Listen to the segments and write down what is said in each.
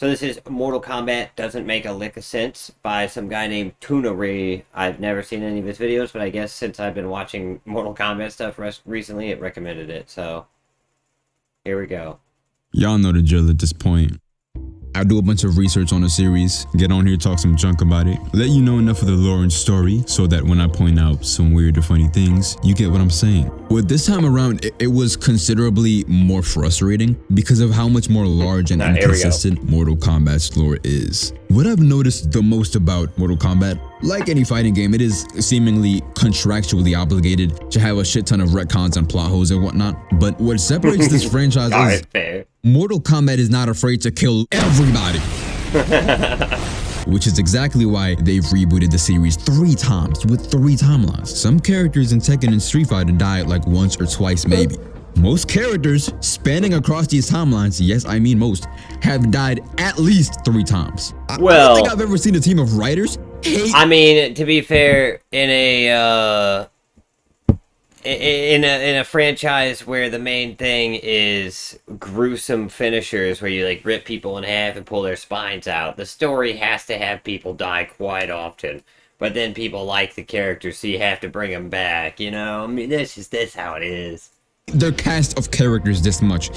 So this is Mortal Kombat Doesn't Make a Lick of Sense by some guy named Toonarii. I've never seen any of his videos, but I guess since I've been watching Mortal Kombat stuff recently, it recommended it. So here we go. Y'all know the drill at this point. I do a bunch of research on the series, get on here, talk some junk about it, let you know enough of the lore and story so that when I point out some weird or funny things, you get what I'm saying. Well, this time around, it was considerably more frustrating because of how much more large and inconsistent Mortal Kombat's lore is. What I've noticed the most about Mortal Kombat, like any fighting game, it is seemingly contractually obligated to have a shit ton of retcons and plot holes and whatnot. But what separates this franchise is fair. Mortal Kombat is not afraid to kill everybody. Which is exactly why they've rebooted the series 3 times with 3 timelines. Some characters in Tekken and Street Fighter died like once or twice maybe. Most characters spanning across these timelines, yes I mean most, have died at least 3 times. I don't think I've ever seen a team of writers hate— I mean, to be fair, in a franchise where the main thing is gruesome finishers where you like rip people in half and pull their spines out, the story has to have people die quite often. But then people like the characters, so you have to bring them back, you know? I mean, that's how it is. Their cast of characters this much.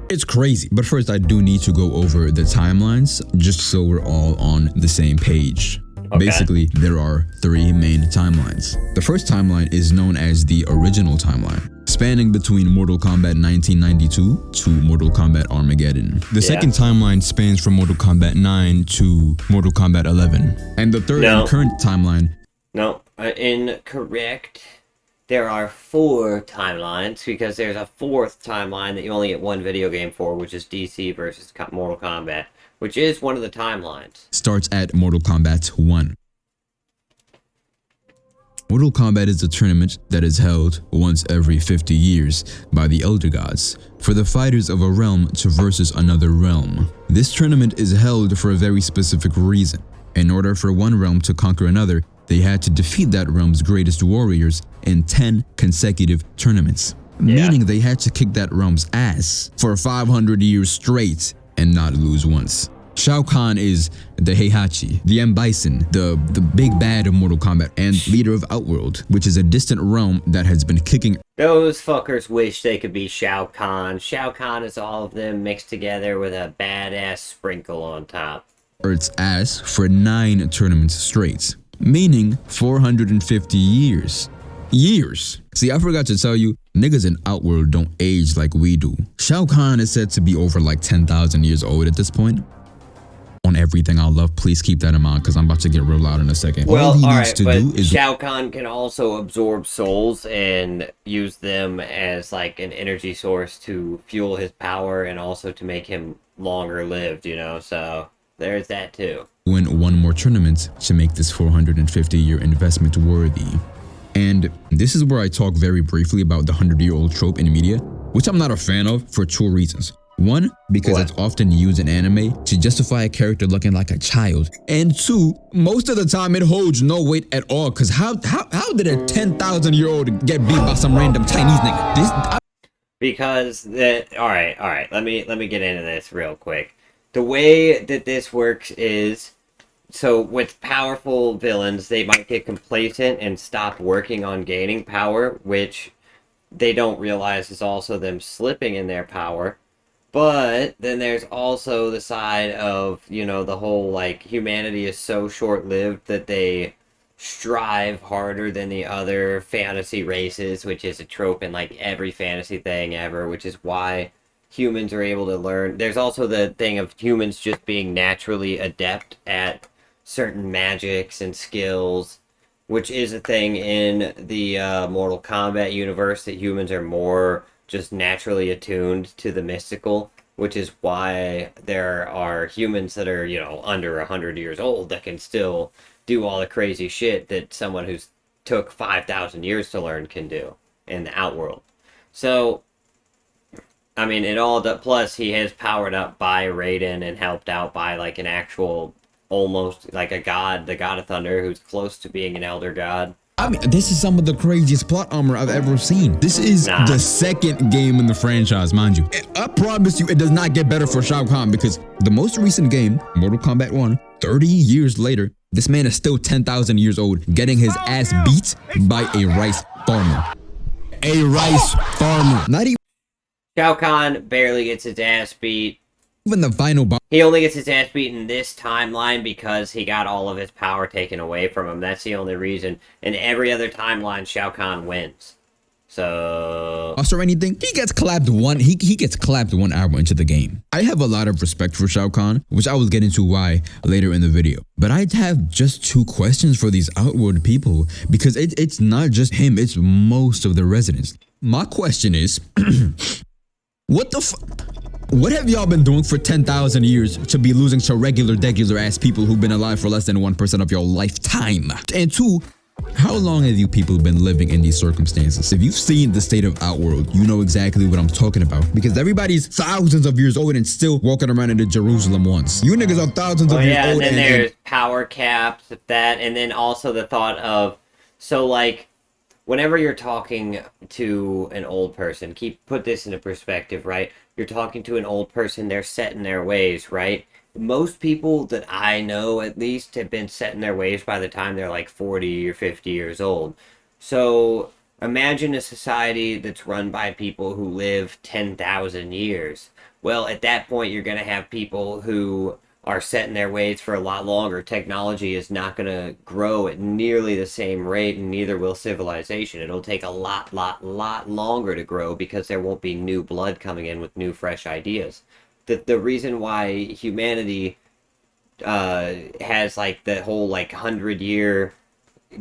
It's crazy. But first, I do need to go over the timelines just so we're all on the same page. Okay. Basically, there are 3 main timelines. The first timeline is known as the original timeline, spanning between Mortal Kombat 1992 to Mortal Kombat Armageddon. The second timeline spans from Mortal Kombat 9 to Mortal Kombat 11. And the third and current timeline— No, incorrect. There are 4 timelines because there's a 4th timeline that you only get 1 video game for, which is DC versus Mortal Kombat, which is one of the timelines. Starts at Mortal Kombat 1. Mortal Kombat is a tournament that is held once every 50 years by the Elder Gods for the fighters of a realm to versus another realm. This tournament is held for a very specific reason. In order for one realm to conquer another, they had to defeat that realm's greatest warriors in 10 consecutive tournaments. Meaning they had to kick that realm's ass for 500 years straight and not lose once. Shao Kahn is the Heihachi, the M. Bison, the big bad of Mortal Kombat, and leader of Outworld, which is a distant realm that has been kicking— Those fuckers wish they could be Shao Kahn. Shao Kahn is all of them mixed together with a badass sprinkle on top. Earth's ass for 9 tournaments straight, meaning 450 years. See, I forgot to tell you, niggas in Outworld don't age like we do. Shao Kahn is said to be over like 10,000 years old at this point. On everything I love, please keep that in mind because I'm about to get real loud in a second. Well, but Shao Kahn can also absorb souls and use them as like an energy source to fuel his power and also to make him longer lived, you know, so there's that too. Win 1 more tournament to make this 450-year investment worthy. And this is where I talk very briefly about the 100-year-old trope in media, which I'm not a fan of for 2 reasons. 1, because it's often used in anime to justify a character looking like a child. And 2, most of the time it holds no weight at all, because how did a 10,000-year-old get beat by some random Chinese nigga? Because all right, let me get into this real quick. The way that this works is, so with powerful villains, they might get complacent and stop working on gaining power, which they don't realize is also them slipping in their power. But then there's also the side of, you know, the whole, like, humanity is so short-lived that they strive harder than the other fantasy races, which is a trope in, like, every fantasy thing ever, which is why humans are able to learn. There's also the thing of humans just being naturally adept at certain magics and skills, which is a thing in the Mortal Kombat universe, that humans are more just naturally attuned to the mystical, which is why there are humans that are, you know, under 100 years old that can still do all the crazy shit that someone who's took 5,000 years to learn can do in the Outworld. So, I mean, it all, plus he is powered up by Raiden and helped out by, like, an actual, almost, like a god, the God of Thunder, who's close to being an Elder God. I mean, this is some of the craziest plot armor I've ever seen. This is the second game in the franchise, mind you. I promise you, it does not get better for Shao Kahn because the most recent game, Mortal Kombat 1, 30 years later, this man is still 10,000 years old, getting his ass beat by a rice farmer. A rice farmer. Not even Shao Kahn barely gets his ass beat. even the final boss. He only gets his ass beat in this timeline because he got all of his power taken away from him. That's the only reason. In every other timeline, Shao Kahn wins. So... or anything, he gets clapped he gets clapped 1 hour into the game. I have a lot of respect for Shao Kahn, which I will get into why later in the video. But I have just 2 questions for these Outworld people because it's not just him, it's most of the residents. My question is, what have y'all been doing for 10,000 years to be losing to regular ass people who've been alive for less than 1% of your lifetime? And 2, how long have you people been living in these circumstances? If you've seen the state of Outworld, you know exactly what I'm talking about. Because everybody's thousands of years old and still walking around into Jerusalem once. You niggas are thousands of years old. And then there's power caps, and then also the thought of, so like, whenever you're talking to an old person, put this into perspective, right? You're talking to an old person, they're set in their ways, right? Most people that I know, at least, have been set in their ways by the time they're like 40 or 50 years old. So imagine a society that's run by people who live 10,000 years. Well, at that point, you're going to have people who are set in their ways for a lot longer. Technology is not going to grow at nearly the same rate, and neither will civilization. It'll take a lot longer to grow because there won't be new blood coming in with new, fresh ideas. The reason why humanity has like the whole like 100-year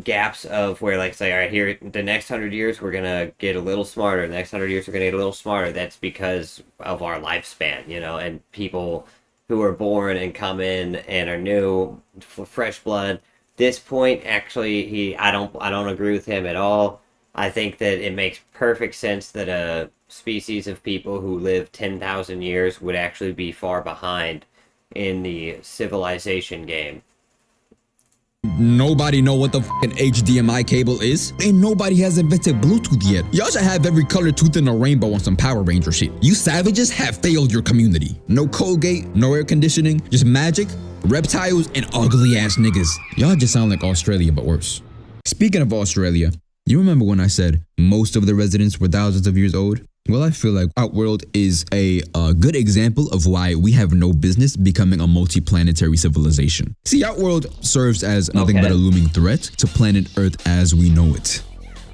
gaps of where like say, all right, here the next 100 years we're gonna get a little smarter, the next 100 years we're gonna get a little smarter. That's because of our lifespan, you know, and people who are born and come in and are new, fresh blood. This point, actually, I don't agree with him at all. I think that it makes perfect sense that a species of people who live 10,000 years would actually be far behind in the civilization game. Nobody know what the fucking HDMI cable is, and nobody has invented Bluetooth yet. Y'all should have every color tooth in the rainbow on some Power Ranger shit. You savages have failed your community. No Colgate, no air conditioning, just magic, reptiles, and ugly ass niggas. Y'all just sound like Australia, but worse. Speaking of Australia, you remember when I said most of the residents were thousands of years old? Well, I feel like Outworld is a good example of why we have no business becoming a multi-planetary civilization. See, Outworld serves as nothing but a looming threat to planet Earth as we know it.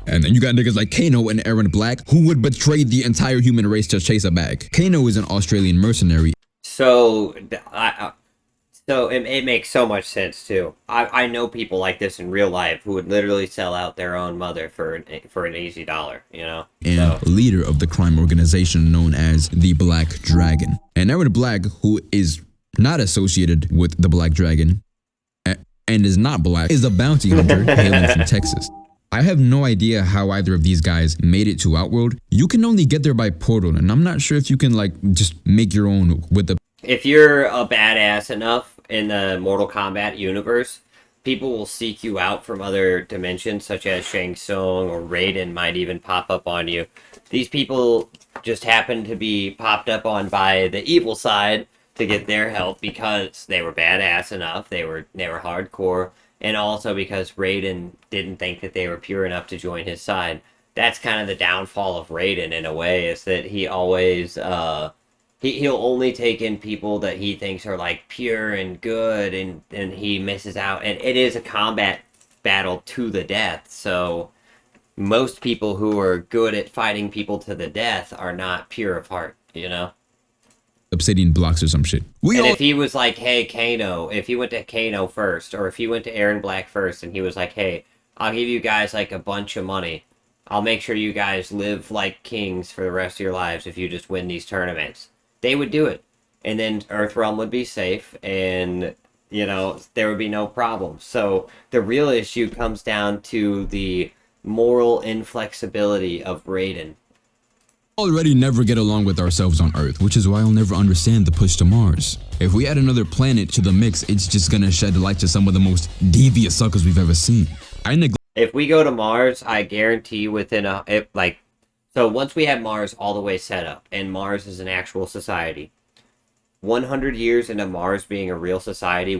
And then you got niggas like Kano and Aaron Black who would betray the entire human race to chase a bag. Kano is an Australian mercenary. So, So it makes so much sense too. I know people like this in real life who would literally sell out their own mother for an easy $1, you know. And leader of the crime organization known as the Black Dragon. And Aaron Black, who is not associated with the Black Dragon and is not black, is a bounty hunter hailing from Texas. I have no idea how either of these guys made it to Outworld. You can only get there by portal, and I'm not sure if you can like just make your own with the. If you're a badass enough in the Mortal Kombat universe, people will seek you out from other dimensions, such as Shang Tsung or Raiden might even pop up on you. These people just happen to be popped up on by the evil side to get their help because they were badass enough, they were hardcore, and also because Raiden didn't think that they were pure enough to join his side. That's kind of the downfall of Raiden in a way, is that he always he'll only take in people that he thinks are like pure and good, and he misses out. And it is a combat battle to the death, so most people who are good at fighting people to the death are not pure of heart, you know? Obsidian blocks or some shit. If he was like, hey, Kano, if he went to Kano first, or if he went to Aaron Black first, and he was like, hey, I'll give you guys like a bunch of money. I'll make sure you guys live like kings for the rest of your lives if you just win these tournaments. They would do it, and then Earthrealm would be safe, and, you know, there would be no problem. So the real issue comes down to the moral inflexibility of Raiden. Already never get along with ourselves on Earth, which is why I'll never understand the push to Mars. If we add another planet to the mix, it's just gonna shed light to some of the most devious suckers we've ever seen. I neglect If we go to Mars, I guarantee so once we have Mars all the way set up, and Mars is an actual society, 100 years into Mars being a real society,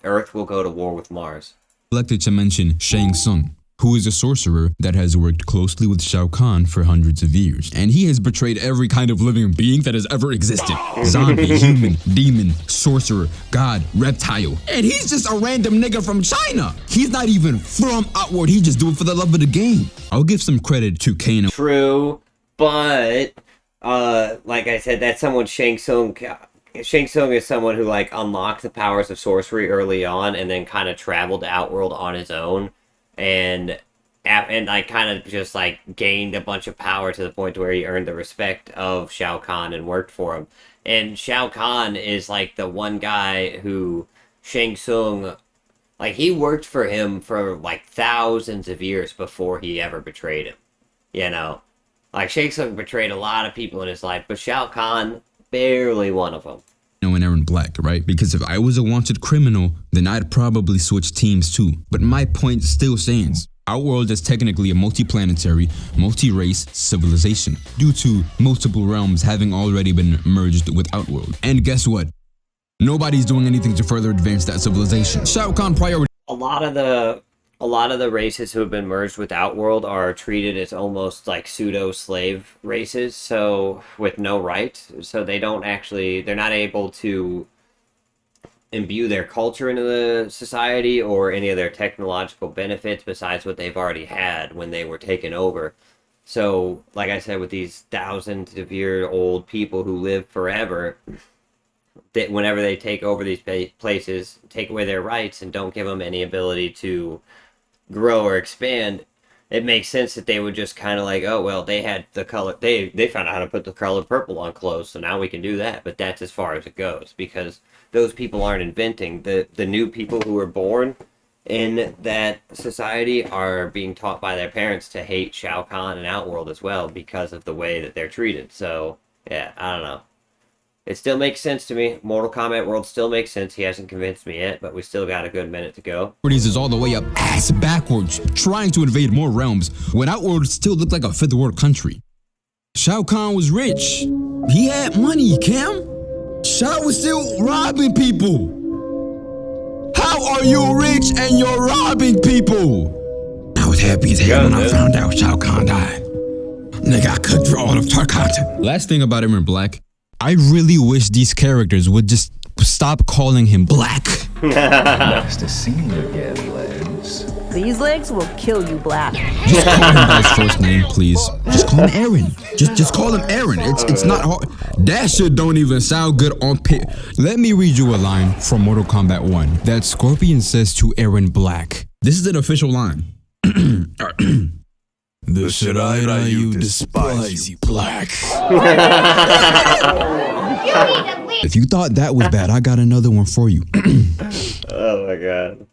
Earth will go to war with Mars. Selected to mention Shang Tsung, who is a sorcerer that has worked closely with Shao Kahn for hundreds of years. And he has betrayed every kind of living being that has ever existed. Zombie, human, demon, sorcerer, god, reptile. And he's just a random nigga from China. He's not even from Outworld, he just do it for the love of the game. I'll give some credit to Kano. True, but, like I said, that's someone Shang Tsung... Shang Tsung is someone who, like, unlocked the powers of sorcery early on and then kind of traveled to Outworld on his own. And I kind of just, like, gained a bunch of power to the point where he earned the respect of Shao Kahn and worked for him. And Shao Kahn is, like, the one guy who Shang Tsung, like, he worked for him for, like, thousands of years before he ever betrayed him. You know? Like, Shang Tsung betrayed a lot of people in his life, but Shao Kahn, barely one of them. And Aaron Black, right? Because if I was a wanted criminal, then I'd probably switch teams too. But my point still stands. Outworld is technically a multi-planetary, multi-race civilization due to multiple realms having already been merged with Outworld. And guess what? Nobody's doing anything to further advance that civilization. Shao Kahn priority. A lot of the races who have been merged with Outworld are treated as almost like pseudo-slave races, so with no rights. So they're not able to imbue their culture into the society or any of their technological benefits besides what they've already had when they were taken over. So, like I said, with these thousands of year old people who live forever, that whenever they take over these places, take away their rights and don't give them any ability to grow or expand, it makes sense that they would just kind of like, oh, well, they had the color, they found out how to put the color purple on clothes, so now we can do that. But that's as far as it goes, because those people aren't inventing. The new people who are born in that society are being taught by their parents to hate Shao Kahn and Outworld as well because of the way that they're treated. So, yeah, I don't know. It still makes sense to me. Mortal Kombat World still makes sense. He hasn't convinced me yet, but we still got a good minute to go. Is all the way up ass backwards, trying to invade more realms when Outworld still looked like a fifth world country. Shao Kahn was rich. He had money, Cam. Shao was still robbing people. How are you rich and you're robbing people? I was happy as hell when I found out Shao Kahn died. Nigga, I cooked for all of Tarkatan. Last thing about him in Black, I really wish these characters would just stop calling him Black. Nice to see you again, Legs. These legs will kill you, Black. Just call him by his first name, please. Just call him Aaron. Just call him Aaron. It's not hard. That shit don't even sound good on pit. Let me read you a line from Mortal Kombat 1 that Scorpion says to Aaron Black. This is an official line. The Shiraira despise you, Black. If you thought that was bad, I got another one for you. Oh my god.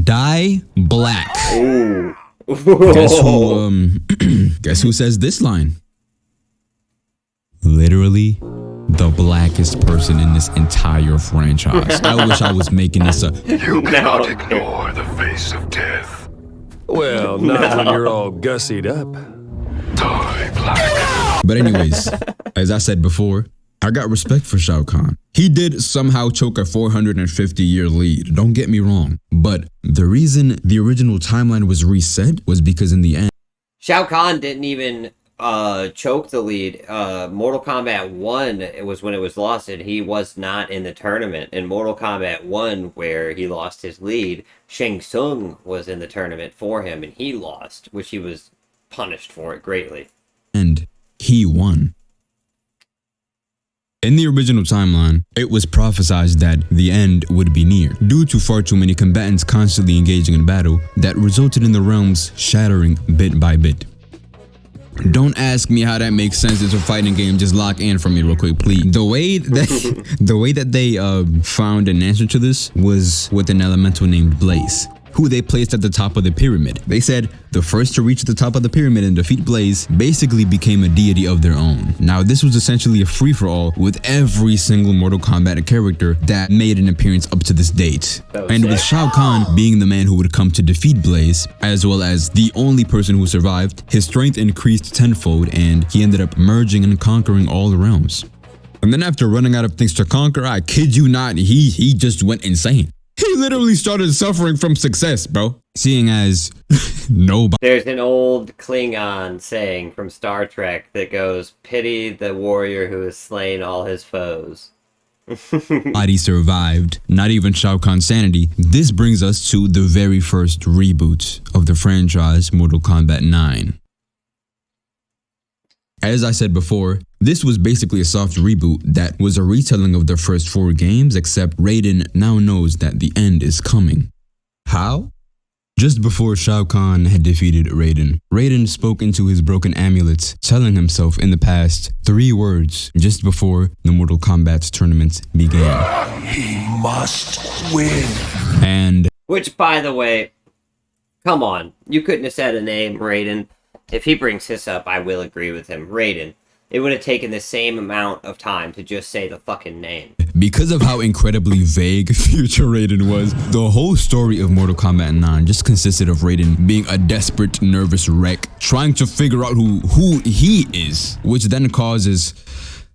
Die Black. Ooh. Guess who says this line? Literally the blackest person in this entire franchise. I wish I was making this up. You cannot ignore the face of death. Well, not when you're all gussied up. Die, Black. But anyways, as I said before, I got respect for Shao Kahn. He did somehow choke a 450-year lead, don't get me wrong. But the reason the original timeline was reset was because in the end, Shao Kahn didn't even choke the lead. Mortal Kombat 1, it was when it was lost, and he was not in the tournament. In Mortal Kombat 1, where he lost his lead, Shang Tsung was in the tournament for him, and he lost, which he was punished for it greatly. And he won. In the original timeline, it was prophesized that the end would be near, due to far too many combatants constantly engaging in battle that resulted in the realms shattering bit by bit. Don't ask me how that makes sense. It's a fighting game. Just lock in for me real quick, please. The way that they found an answer to this was with an elemental named Blaze. who they placed at the top of the pyramid. They said the first to reach the top of the pyramid and defeat Blaze basically became a deity of their own. Now, this was essentially a free-for-all with every single Mortal Kombat character that made an appearance up to this date. And with Shao Kahn being the man who would come to defeat Blaze, as well as the only person who survived, his strength increased tenfold and he ended up merging and conquering all the realms. And then after running out of things to conquer, I kid you not, he just went insane. He literally started suffering from success, bro. Seeing as nobody. There's an old Klingon saying from Star Trek that goes, "Pity the warrior who has slain all his foes." Nobody survived, not even Shao Kahn's sanity. This brings us to the very first reboot of the franchise, Mortal Kombat 9. As I said before, this was basically a soft reboot that was a retelling of the first 4 games, except Raiden now knows that the end is coming. How? Just before Shao Kahn had defeated Raiden, Raiden spoke into his broken amulet, telling himself in the past 3 words just before the Mortal Kombat tournament began. He must win. And Which, by the way, come on, you couldn't have said a name, Raiden. If he brings this up, I will agree with him. Raiden. It would have taken the same amount of time to just say the fucking name. because of how incredibly vague future Raiden was, the whole story of Mortal Kombat 9 just consisted of Raiden being a desperate, nervous wreck, trying to figure out who he is, which then causes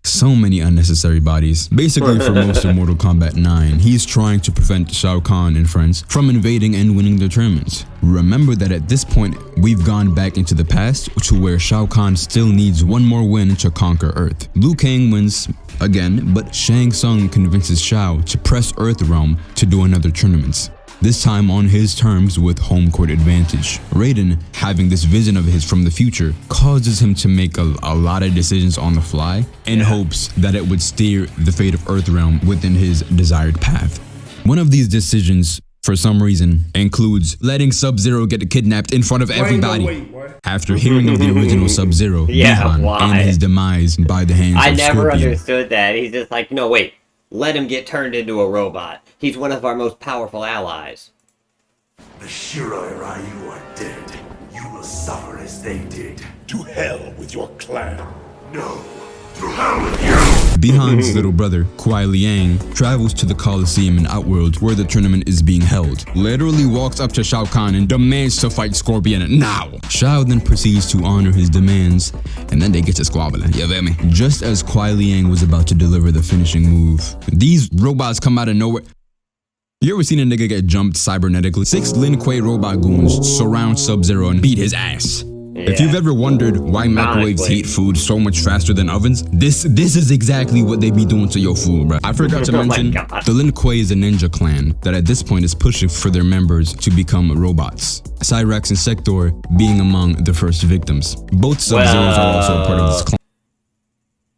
so many unnecessary bodies. Basically, for most of Mortal Kombat 9, he's trying to prevent Shao Kahn and friends from invading and winning the tournaments. Remember that at this point, we've gone back into the past to where Shao Kahn still needs one more win to conquer Earth. Liu Kang wins again, but Shang Tsung convinces Shao to press Earthrealm to do another tournament. This time on his terms with home court advantage. Raiden, having this vision of his from the future, causes him to make a lot of decisions on the fly in hopes that it would steer the fate of Earthrealm within his desired path. One of these decisions, for some reason, includes letting Sub-Zero get kidnapped in front of everybody. After hearing of the original Sub-Zero, and his demise by the hands of Scorpion. I never understood that. He's just like, no, wait. Let him get turned into a robot. He's one of our most powerful allies. The Shirai Ryu are dead. You will suffer as they did. To hell with your clan. No. To hell with you! Bihan's little brother, Kuai Liang, travels to the Coliseum in Outworld where the tournament is being held. Literally walks up to Shao Kahn and demands to fight Scorpion now. Shao then proceeds to honor his demands, and then they get to squabbling, you feel me? Just as Kuai Liang was about to deliver the finishing move, these robots come out of nowhere. You ever seen a nigga get jumped cybernetically? 6 Lin Kuei robot goons surround Sub-Zero and beat his ass. If you've ever wondered why microwaves heat food so much faster than ovens, this is exactly what they be doing to your food, bro. I forgot to mention, the Lin Kuei is a ninja clan that at this point is pushing for their members to become robots. Cyrax and Sector being among the first victims. Both Sub-Zeros are also a part of this clan.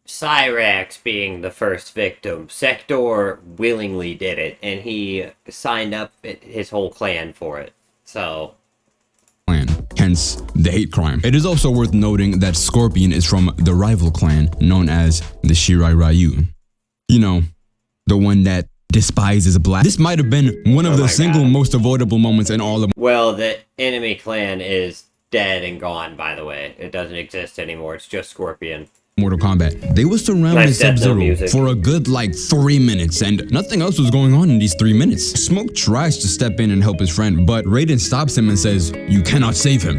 Cyrax being the first victim. Sector willingly did it, and he signed up his whole clan for it. So... hence the hate crime. It is also worth noting that Scorpion is from the rival clan known as the Shirai Ryu. You know, the one that despises black. This might have been one of the single most avoidable moments in all of... Well, the enemy clan is dead and gone, by the way. It doesn't exist anymore. It's just Scorpion. Mortal Kombat. They were surrounding Sub-Zero for a good 3 minutes, and nothing else was going on in these 3 minutes. Smoke tries to step in and help his friend, but Raiden stops him and says, "You cannot save him."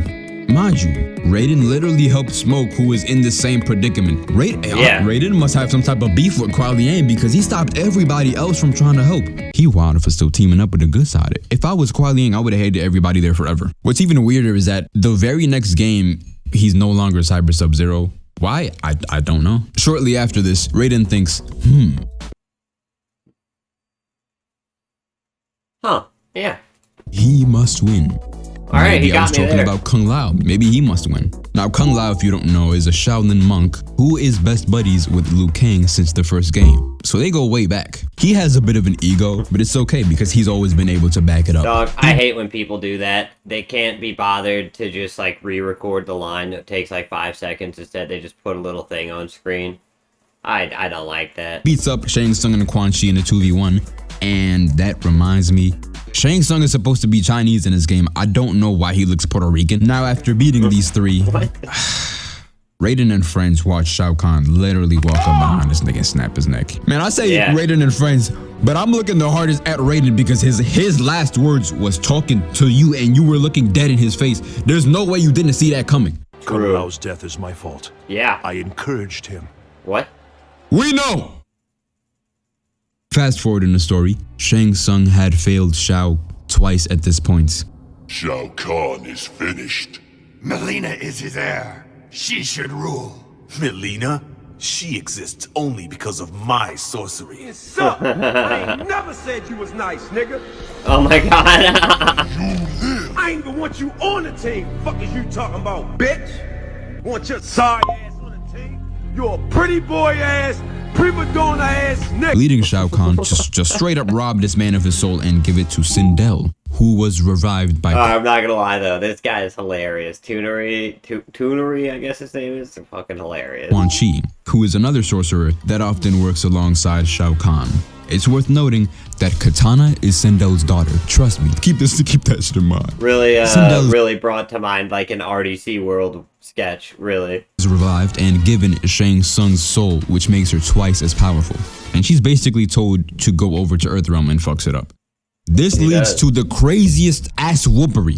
Mind you, Raiden literally helped Smoke, who is in the same predicament. Raiden must have some type of beef with Kuai Liang because he stopped everybody else from trying to help. He wild for still teaming up with the good side. If I was Kuai Liang, I would have hated everybody there forever. What's even weirder is that the very next game, he's no longer Cyber Sub-Zero. Why? I don't know. Shortly after this, Raiden thinks, Yeah. he must win. Alright, he I got was me talking there. about Kung Lao. Maybe he must win. Now, Kung Lao, if you don't know, is a Shaolin monk who is best buddies with Liu Kang since the first game. So they go way back. He has a bit of an ego, but it's okay because he's always been able to back it up. Dog, I hate when people do that. They can't be bothered to just re-record the line. It takes 5 seconds. Instead, they just put a little thing on screen. I don't like that. Beats up Shang Tsung and Quan Chi in a 2v1. And that reminds me, Shang Tsung is supposed to be Chinese in this game. I don't know why he looks Puerto Rican. Now, after beating these three, Raiden and friends watch Shao Kahn literally walk up behind this nigga and snap his neck. Man, I say Raiden and friends, but I'm looking the hardest at Raiden because his last words was talking to you and you were looking dead in his face. There's no way you didn't see that coming. Kung Lao's death is my fault. Yeah. I encouraged him. What? We know! Fast forward in the story, Shang Tsung had failed Shao twice at this point. Shao Kahn is finished. Melina is his heir. She should rule. Melina? She exists only because of my sorcery. Sup? I ain't never said you was nice, nigga. Oh my god. I ain't even want you on the team. Fuck is you talking about, bitch? Want your sorry ass on the team? You're a pretty boy ass, prima donna ass nigga. Leading Shao Kahn just straight up rob this man of his soul and give it to Sindel, who was revived by I'm not gonna lie though, this guy is hilarious. Toonarii, I guess his name is. Fucking hilarious. Quan Chi, who is another sorcerer that often works alongside Shao Kahn. It's worth noting that Katana is Sindel's daughter. Trust me, keep that shit in mind. Really, Sindel's really brought to mind like an RDC World sketch, really. is revived and given Shang Tsung's soul, which makes her twice as powerful. And she's basically told to go over to Earthrealm and fucks it up. This leads to the craziest ass whoopery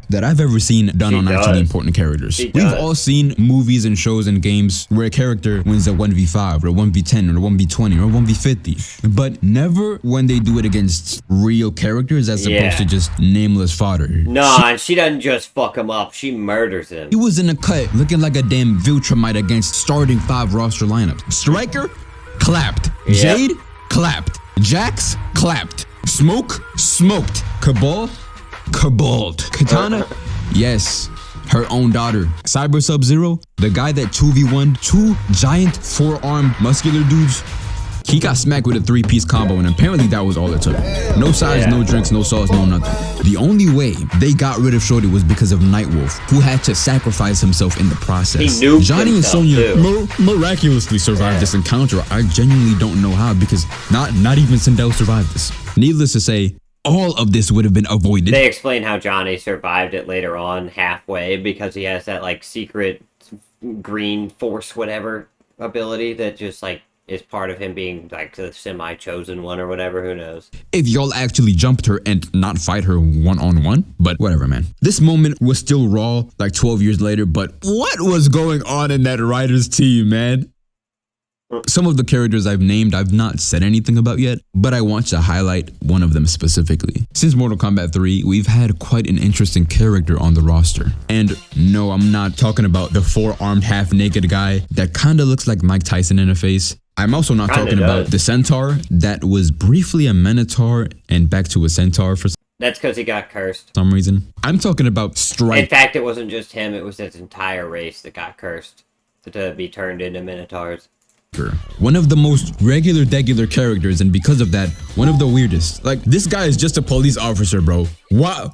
that I've ever seen done on actually important characters. We've all seen movies and shows and games where a character wins a 1v5 or a 1v10 or a 1v20 or a 1v50, but never when they do it against real characters as opposed to just nameless fodder. Nah, and she doesn't just fuck him up, she murders him. He was in a cut looking like a damn Viltrumite against starting 5 roster lineups. Striker, clapped. Jade, clapped. Jax, clapped. Smoke, smoked. Cabal, caballed. Katana, yes, her own daughter. Cyber Sub-Zero, the guy that 2v1 2 giant 4-armed muscular dudes, he got smacked with a 3-piece combo and apparently that was all it took. No sides, no drinks, no sauce, no nothing. The only way they got rid of Shorty was because of Nightwolf, who had to sacrifice himself in the process. He nuked Johnny and himself, Sonya miraculously survived this encounter. I genuinely don't know how because not even Sindel survived this. Needless to say, all of this would have been avoided. They explain how Johnny survived it later on, halfway, because he has that, like, secret green force whatever ability that just, like, is part of him being, like, the semi-chosen one or whatever, who knows. If y'all actually jumped her and not fight her one-on-one, but whatever, man. This moment was still raw, like 12 years later, but what was going on in that writer's team, man? Some of the characters I've named, I've not said anything about yet, but I want to highlight one of them specifically. Since Mortal Kombat 3, we've had quite an interesting character on the roster. And no, I'm not talking about the 4-armed half-naked guy that kinda looks like Mike Tyson in the face. I'm also not talking about the Centaur that was briefly a Minotaur and back to a Centaur for That's because he got cursed. some reason. I'm talking about Striker. In fact, it wasn't just him, it was his entire race that got cursed to be turned into Minotaurs. One of the most regular characters, and because of that, one of the weirdest. Like, this guy is just a police officer, bro. Why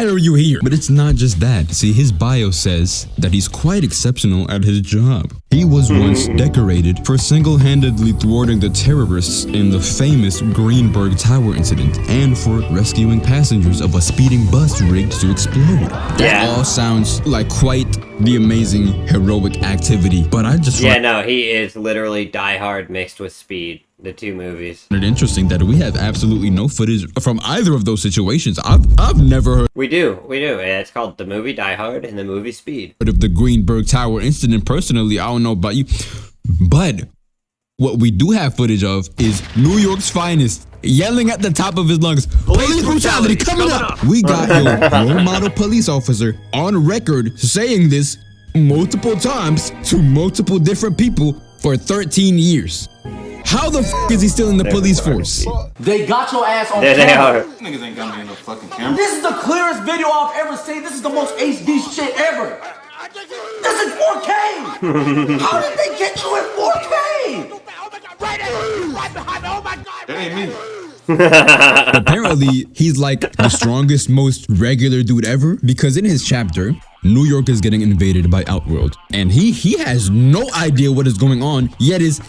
are you here? But it's not just that. See, his bio says that he's quite exceptional at his job. He was once decorated for single-handedly thwarting the terrorists in the famous Greenberg Tower incident and for rescuing passengers of a speeding bus rigged to explode. That all sounds like quite the amazing heroic activity, but I just no, he is literally Die Hard mixed with Speed, the two movies. It's interesting that we have absolutely no footage from either of those situations. I've never heard. We do. It's called the movie Die Hard and the movie Speed. Of the Greenberg Tower incident personally. I don't know about you, but what we do have footage of is New York's finest yelling at the top of his lungs, police brutality coming up. We got your role model police officer on record saying this multiple times to multiple different people for 13 years. How the f is he still in the police force? They got your ass on There camera. they are. Niggas ain't got me in no fucking camera. This is the clearest video I've ever seen. This is the most HD shit ever. This is 4K. How did they get you in 4K? That ain't me. Apparently, he's like the strongest, most regular dude ever, because in his chapter, New York is getting invaded by Outworld, and he has no idea what is going on, yet is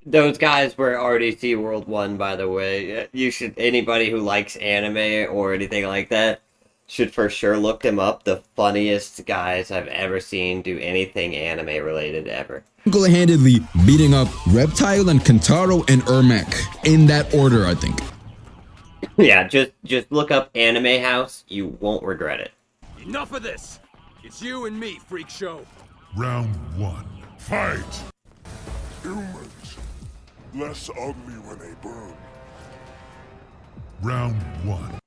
Those guys were already SeaWorld 1, by the way. You should, anybody who likes anime or anything like that, should for sure look them up. The funniest guys I've ever seen do anything anime related ever. single-handedly beating up Reptile and Kentaro and Ermac. In that order, I think. Yeah, just look up Anime House. You won't regret it. Enough of this. It's you and me, freak show. Round 1. Fight! Humans, less ugly when they burn. Round 1.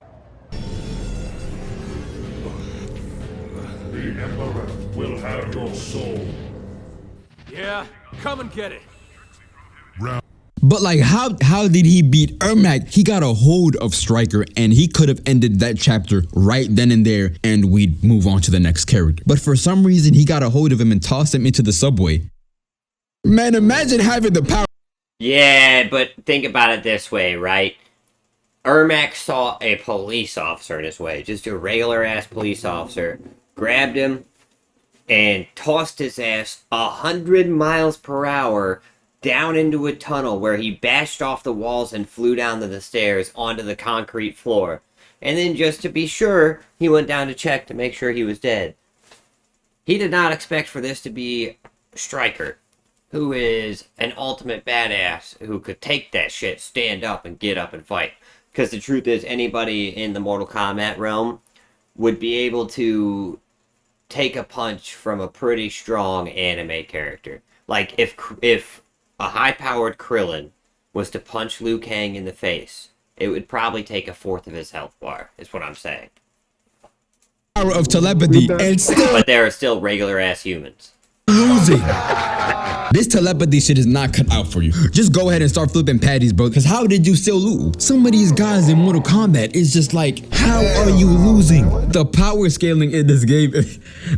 The Emperor will have your soul. Yeah, come and get it. Round. But like, how did he beat Ermac? He got a hold of Stryker, and he could have ended that chapter right then and there, and we'd move on to the next character. But for some reason, he got a hold of him and tossed him into the subway. Man, imagine having the power. Yeah, but think about it this way, right? Ermac saw a police officer in his way, just a regular-ass police officer, grabbed him, and tossed his ass 100 miles per hour down into a tunnel where he bashed off the walls and flew down to the stairs onto the concrete floor. And then just to be sure, he went down to check to make sure he was dead. He did not expect for this to be Stryker, who is an ultimate badass who could take that shit, stand up, and get up and fight. Because the truth is, anybody in the Mortal Kombat realm would be able to take a punch from a pretty strong anime character. Like, if a high-powered Krillin was to punch Liu Kang in the face, it would probably take a fourth of his health bar, is what I'm saying. Power of telepathy, and still But there are still regular-ass humans. losing. This telepathy shit is not cut out for you. Just go ahead and start flipping patties, bro. Because how did you still lose? Some of these guys in Mortal Kombat is just like, how are you losing? The power scaling in this game,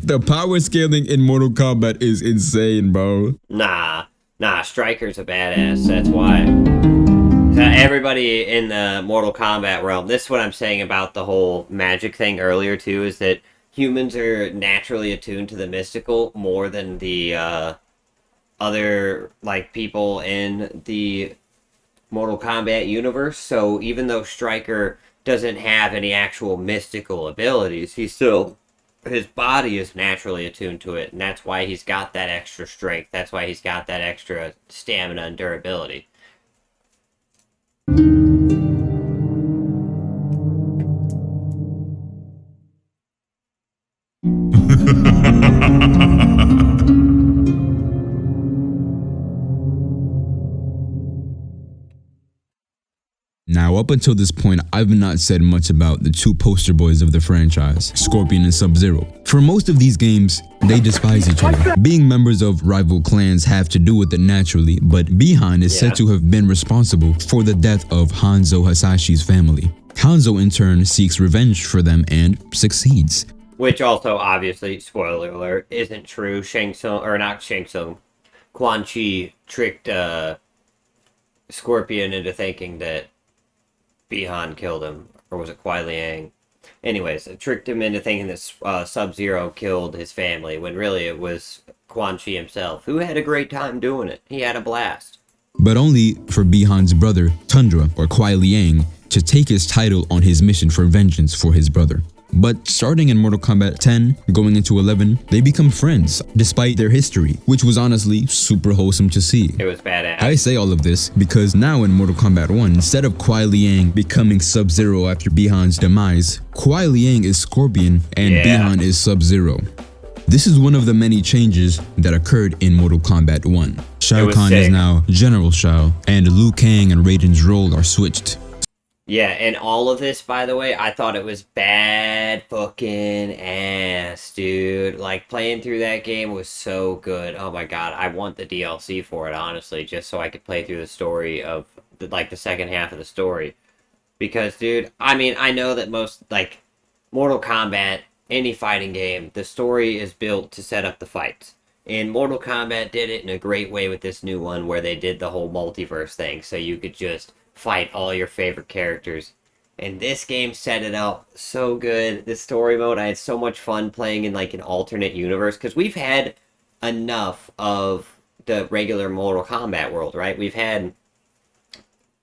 the power scaling in Mortal Kombat is insane, bro. Nah, Stryker's a badass, that's why. Everybody in the Mortal Kombat realm, this is what I'm saying about the whole magic thing earlier, too, is that humans are naturally attuned to the mystical more than the other like people in the Mortal Kombat universe. So even though Stryker doesn't have any actual mystical abilities, his body is naturally attuned to it, and that's why he's got that extra strength. That's why he's got that extra stamina and durability. Now, up until this point, I've not said much about the two poster boys of the franchise, Scorpion and Sub-Zero. For most of these games, they despise each other. Being members of rival clans have to do with it naturally, but Bihan is said to have been responsible for the death of Hanzo Hasashi's family. Hanzo, in turn, seeks revenge for them and succeeds. Which also, obviously, spoiler alert, isn't true. Quan Chi tricked Scorpion into thinking that Bihan killed him, or was it Kuai Liang? Anyways, it tricked him into thinking that Sub-Zero killed his family, when really it was Quan Chi himself, who had a great time doing it. He had a blast. But only for Bihan's brother, Tundra, or Kuai Liang, to take his title on his mission for vengeance for his brother. But starting in Mortal Kombat 10, going into 11, they become friends, despite their history, which was honestly super wholesome to see. It was badass. I say all of this because now in Mortal Kombat 1, instead of Kuai Liang becoming Sub-Zero after Bihan's demise, Kuai Liang is Scorpion and Bihan is Sub-Zero. This is one of the many changes that occurred in Mortal Kombat 1. Shao Kahn is now General Shao, and Liu Kang and Raiden's role are switched. Yeah, and all of this, by the way, I thought it was bad fucking ass, dude. Like, playing through that game was so good. Oh my god, I want the DLC for it, honestly, just so I could play through the story of, the second half of the story. Because, dude, I mean, I know that most, Mortal Kombat, any fighting game, the story is built to set up the fights. And Mortal Kombat did it in a great way with this new one, where they did the whole multiverse thing, so you could just fight all your favorite characters And this game set it up so good. The story mode, I had so much fun playing in like an alternate universe because we've had enough of the regular Mortal Kombat world, right? We've had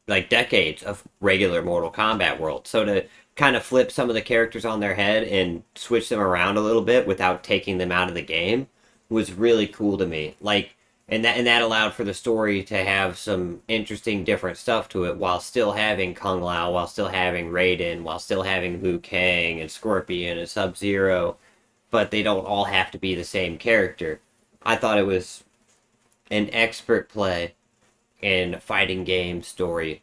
like decades of regular Mortal Kombat world. So to kind of flip some of the characters on their head and switch them around a little bit without taking them out of the game was really cool to me. Like, and that allowed for the story to have some interesting different stuff to it while still having Kung Lao, while still having Raiden, while still having Liu Kang and Scorpion and Sub-Zero, but they don't all have to be the same character. I thought it was an expert play in fighting game story.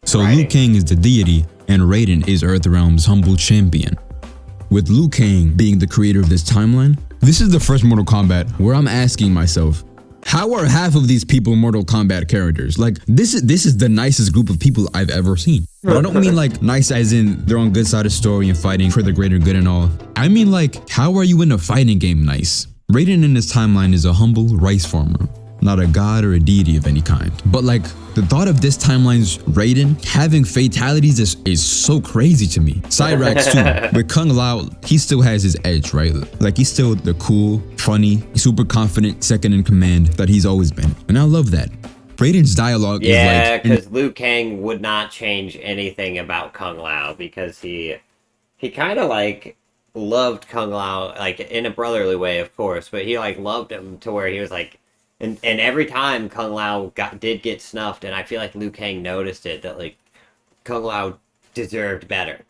So writing. Liu Kang is the deity, and Raiden is Earthrealm's humble champion. With Liu Kang being the creator of this timeline, this is the first Mortal Kombat where I'm asking myself, how are half of these people Mortal Kombat characters? Like, this is the nicest group of people I've ever seen. But I don't mean like nice as in they're on good side of story and fighting for the greater good and all. I mean like, how are you in a fighting game nice? Raiden in this timeline is a humble rice farmer, not a god or a deity of any kind. But like, the thought of this timeline's Raiden having fatalities is so crazy to me. Cyrax too. With Kung Lao, he still has his edge, right? Like, he's still the cool, funny, super confident second in command that he's always been. And I love that. Raiden's dialogue is like... because Liu Kang would not change anything about Kung Lao because he kind of like loved Kung Lao, like in a brotherly way, of course, but he like loved him to where he was like, and every time Kung Lao did get snuffed, and I feel like Liu Kang noticed it, that like Kung Lao deserved better.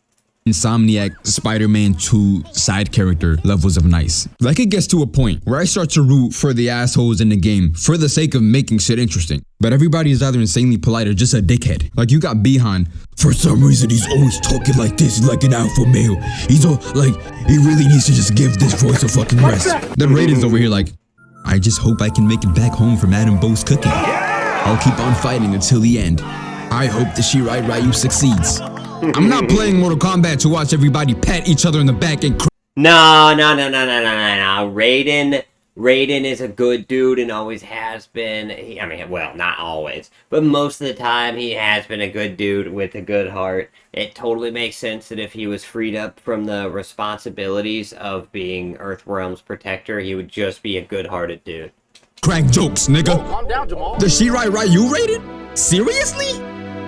Insomniac Spider-Man 2 side character levels of nice. Like, it gets to a point where I start to root for the assholes in the game for the sake of making shit interesting. But everybody is either insanely polite or just a dickhead. Like, you got Bihan. For some reason, he's always talking like this, like an alpha male. He's all like, he really needs to just give this voice a fucking rest. Then Raiden's over here like, I just hope I can make it back home from Adam Bo's cooking. I'll keep on fighting until the end. I hope the Shirai Ryu succeeds. I'm not playing Mortal Kombat to watch everybody pat each other in the back and No. Raiden is a good dude and always has been. I mean, well, not always, but most of the time he has been a good dude with a good heart. It totally makes sense that if he was freed up from the responsibilities of being Earthrealm's protector, he would just be a good-hearted dude. crack jokes, nigga. Calm down, Jamal. The Shirai Ryu Raiden? Seriously?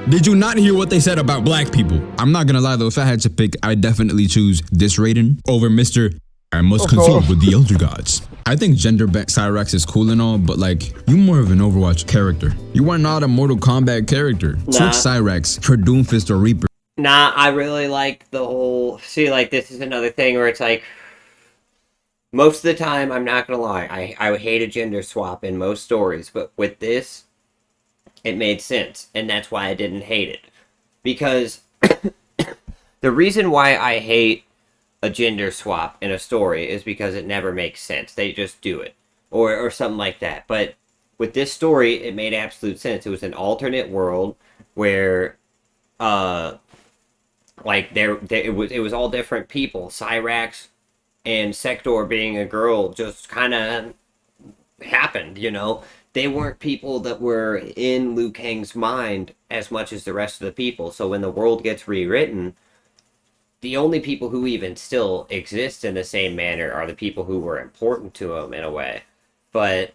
Did you not hear what they said about black people? I'm not gonna lie though, if I had to pick, I'd definitely choose this Raiden over Mr. I must consult with the Elder Gods. I think gender-bent Cyrax is cool and all, but like, you're more of an Overwatch character. You are not a Mortal Kombat character. Nah. Switch Cyrax for Doomfist or Reaper. Nah, I really like the whole... See, like, this is another thing where it's like... Most of the time, I'm not gonna lie, I hate a gender swap in most stories, but with this, it made sense, and that's why I didn't hate it. Because the reason why I hate a gender swap in a story is because it never makes sense. They just do it. Or something like that. But with this story, it made absolute sense. It was an alternate world where, like, it was all different people. Cyrax and Sector being a girl just kind of happened, you know? They weren't people that were in Liu Kang's mind as much as the rest of the people. So when the world gets rewritten, the only people who even still exist in the same manner are the people who were important to him in a way. But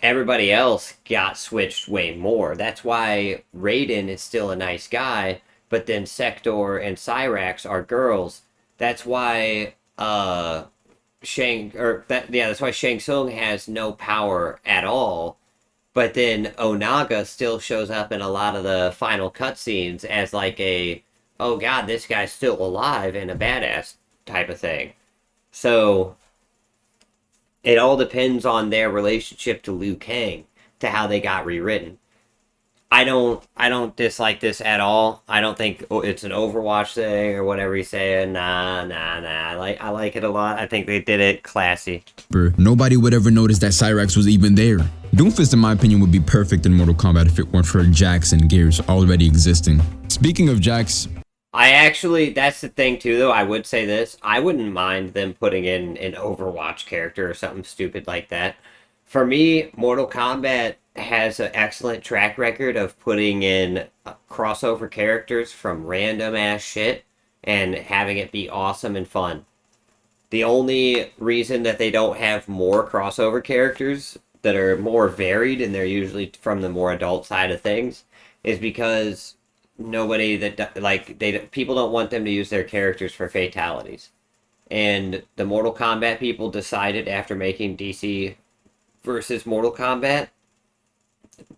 everybody else got switched way more. That's why Raiden is still a nice guy, but then Sector and Cyrax are girls. That's why that's why Shang Tsung has no power at all. But then Onaga still shows up in a lot of the final cutscenes as like a, oh god, this guy's still alive and a badass type of thing. So it all depends on their relationship to Liu Kang, to how they got rewritten. I don't dislike this at all. I don't think it's an Overwatch thing or whatever he's saying. Nah. I like it a lot. I think they did it classy. Nobody would ever notice that Cyrax was even there. Doomfist, in my opinion, would be perfect in Mortal Kombat if it weren't for Jax and Gears already existing. Speaking of Jax, that's the thing too, though. I would say this. I wouldn't mind them putting in an Overwatch character or something stupid like that. For me, Mortal Kombat has an excellent track record of putting in crossover characters from random ass shit and having it be awesome and fun. The only reason that they don't have more crossover characters that are more varied, and they're usually from the more adult side of things, is because nobody that like they people don't want them to use their characters for fatalities. And the Mortal Kombat people decided after making DC versus Mortal Kombat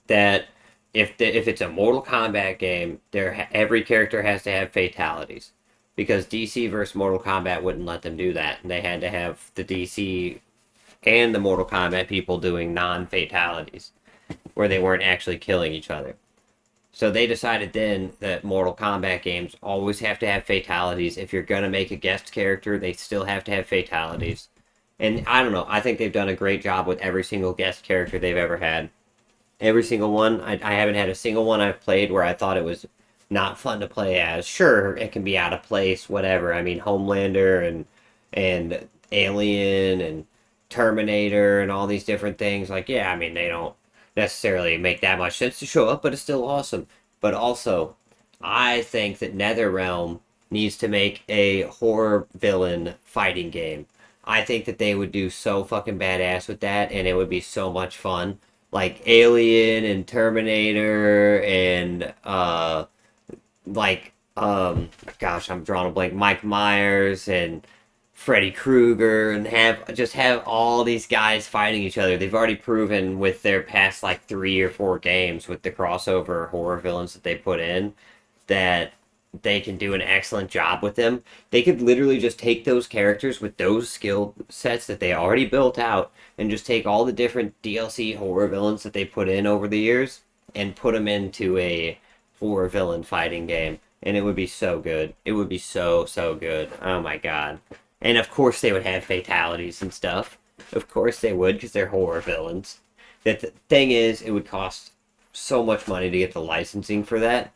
that if it's a Mortal Kombat game, every character has to have fatalities, because DC versus Mortal Kombat wouldn't let them do that, and they had to have the DC and the Mortal Kombat people doing non-fatalities, where they weren't actually killing each other. So they decided then that Mortal Kombat games always have to have fatalities. If you're going to make a guest character, they still have to have fatalities. And I don't know, I think they've done a great job with every single guest character they've ever had. Every single one. I haven't had a single one I've played where I thought it was not fun to play as. Sure, it can be out of place, whatever. I mean, Homelander and Alien and Terminator and all these different things. Like, yeah, I mean, they don't necessarily make that much sense to show up, but it's still awesome. But also, I think that NetherRealm needs to make a horror villain fighting game. I think that they would do so fucking badass with that, and it would be so much fun. Like Alien and Terminator and gosh, I'm drawing a blank. Mike Myers and Freddy Krueger, and have all these guys fighting each other. They've already proven with their past like 3 or 4 games with the crossover horror villains that they put in that they can do an excellent job with them. They could literally just take those characters with those skill sets that they already built out and just take all the different DLC horror villains that they put in over the years and put them into a horror villain fighting game. And it would be so good. It would be so, so good. Oh my god. And of course they would have fatalities and stuff. Of course they would, because they're horror villains. The thing is, it would cost so much money to get the licensing for that.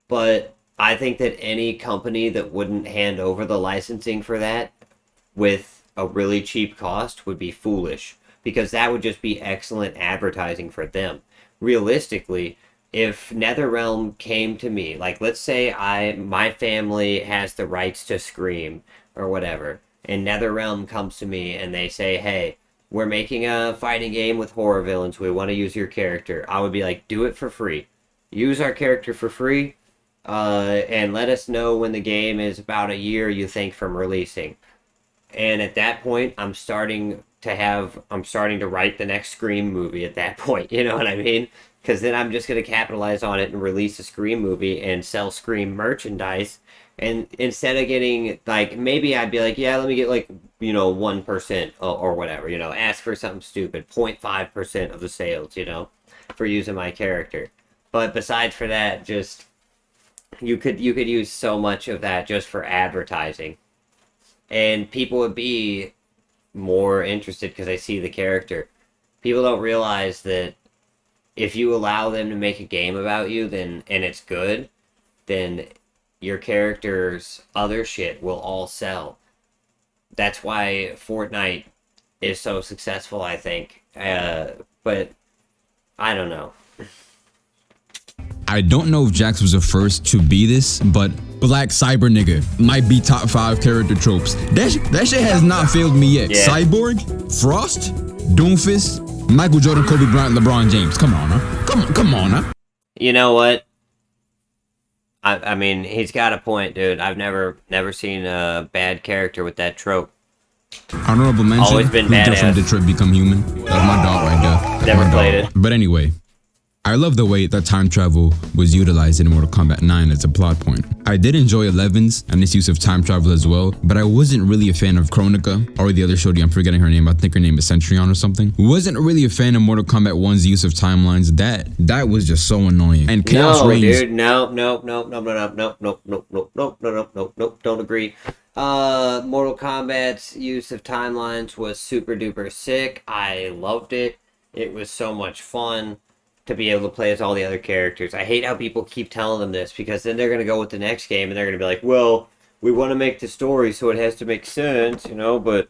But I think that any company that wouldn't hand over the licensing for that with a really cheap cost would be foolish, because that would just be excellent advertising for them. Realistically, if NetherRealm came to me, like let's say my family has the rights to Scream or whatever, and NetherRealm comes to me and they say, hey, we're making a fighting game with horror villains, we want to use your character, I would be like, do it for free. Use our character for free, and let us know when the game is about a year, you think, from releasing. And at that point, I'm starting to write the next Scream movie at that point, you know what I mean? Because then I'm just going to capitalize on it and release a Scream movie and sell Scream merchandise. And instead of getting, like, maybe I'd be like, yeah, let me get, like, 1% or whatever, ask for something stupid, 0.5% of the sales, for using my character. But besides for that, just, you could use so much of that just for advertising. And people would be more interested because they see the character. People don't realize that if you allow them to make a game about you, and it's good, then your character's other shit will all sell. That's why Fortnite is so successful, I think. But I don't know. I don't know if Jax was the first to be this, but Black Cyber Nigga might be top 5 character tropes. That shit has not failed me yet. Yeah. Cyborg, Frost, Doomfist, Michael Jordan, Kobe Bryant, LeBron James. Come on, huh? Come on, huh? You know what? I mean, he's got a point, dude. I've never seen a bad character with that trope. Honorable mention. Always been Who did from badass. Detroit Become Human? That's my dog right there. Never My played dog. it. But anyway, I love the way that time travel was utilized in Mortal Kombat 9 as a plot point. I did enjoy 11's and its use of time travel as well, but I wasn't really a fan of Kronika or the other shorty, I'm forgetting her name, I think her name is Centurion or something. Wasn't really a fan of Mortal Kombat 1's use of timelines. That was just so annoying. And Chaos Reigns. Dude, no, don't agree. Mortal Kombat's use of timelines was super duper sick. I loved it. It was so much fun to be able to play as all the other characters. I hate how people keep telling them this, because then they're going to go with the next game and they're going to be like, well, we want to make the story so it has to make sense, but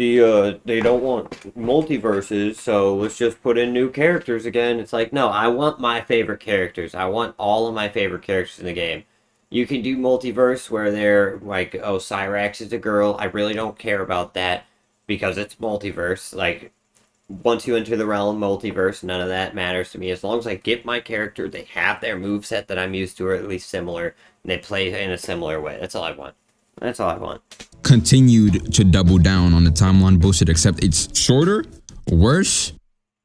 they don't want multiverses, so let's just put in new characters again. It's like, no, I want my favorite characters. I want all of my favorite characters in the game. You can do multiverse where they're like, oh, Cyrax is a girl. I really don't care about that because it's multiverse. Like, once you enter the realm multiverse, none of that matters to me. As long as I get my character, they have their moveset that I'm used to, or at least similar, and they play in a similar way. That's all I want. That's all I want. Continued to double down on the timeline bullshit, except it's shorter, worse,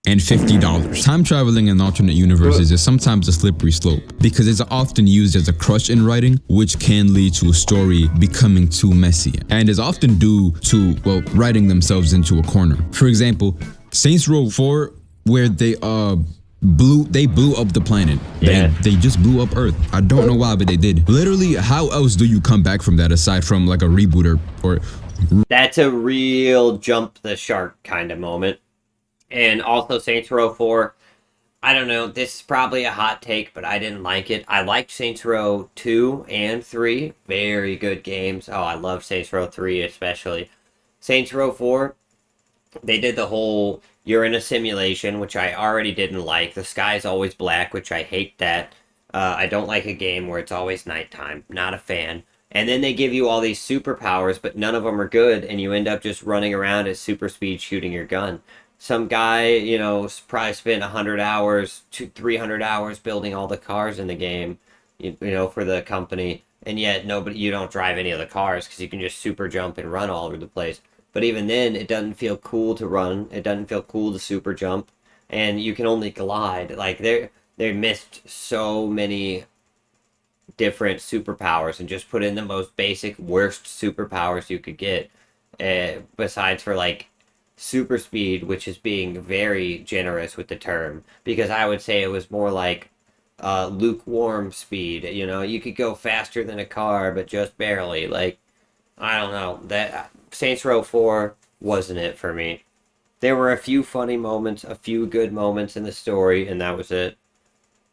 and $50. Time traveling in alternate universes is sometimes a slippery slope because it's often used as a crutch in writing, which can lead to a story becoming too messy, and is often due to, well, writing themselves into a corner. For example, Saints Row 4, where they blew up the planet. Yeah. They just blew up Earth. I don't know why, but they did. Literally, how else do you come back from that aside from like a reboot or That's a real jump the shark kind of moment. And also Saints Row 4, I don't know, this is probably a hot take, but I didn't like it. I liked Saints Row 2 and 3. Very good games. Oh, I love Saints Row 3 especially. Saints Row 4, they did the whole, you're in a simulation, which I already didn't like. The sky's always black, which I hate that. I don't like a game where it's always nighttime. Not a fan. And then they give you all these superpowers, but none of them are good, and you end up just running around at super speed shooting your gun. Some guy, you know, probably spent 100 hours, 300 hours building all the cars in the game, you know, for the company, and yet you don't drive any of the cars because you can just super jump and run all over the place. But even then, it doesn't feel cool to run. It doesn't feel cool to super jump, and you can only glide. Like they missed so many different superpowers and just put in the most basic, worst superpowers you could get. Besides for like super speed, which is being very generous with the term, because I would say it was more like lukewarm speed. You know, you could go faster than a car, but just barely. Like, I don't know, that Saints Row 4 wasn't it for me. There were a few funny moments, a few good moments in the story, and that was it.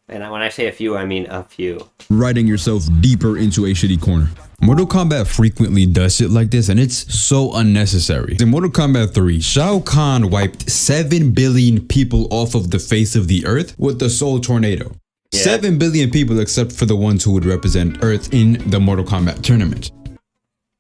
And when I say a few, I mean a few. writing yourself deeper into a shitty corner. Mortal Kombat frequently does shit like this, and it's so unnecessary. In Mortal Kombat 3, Shao Kahn wiped 7 billion people off of the face of the earth with the Soul Tornado. Yeah. 7 billion people except for the ones who would represent Earth in the Mortal Kombat tournament.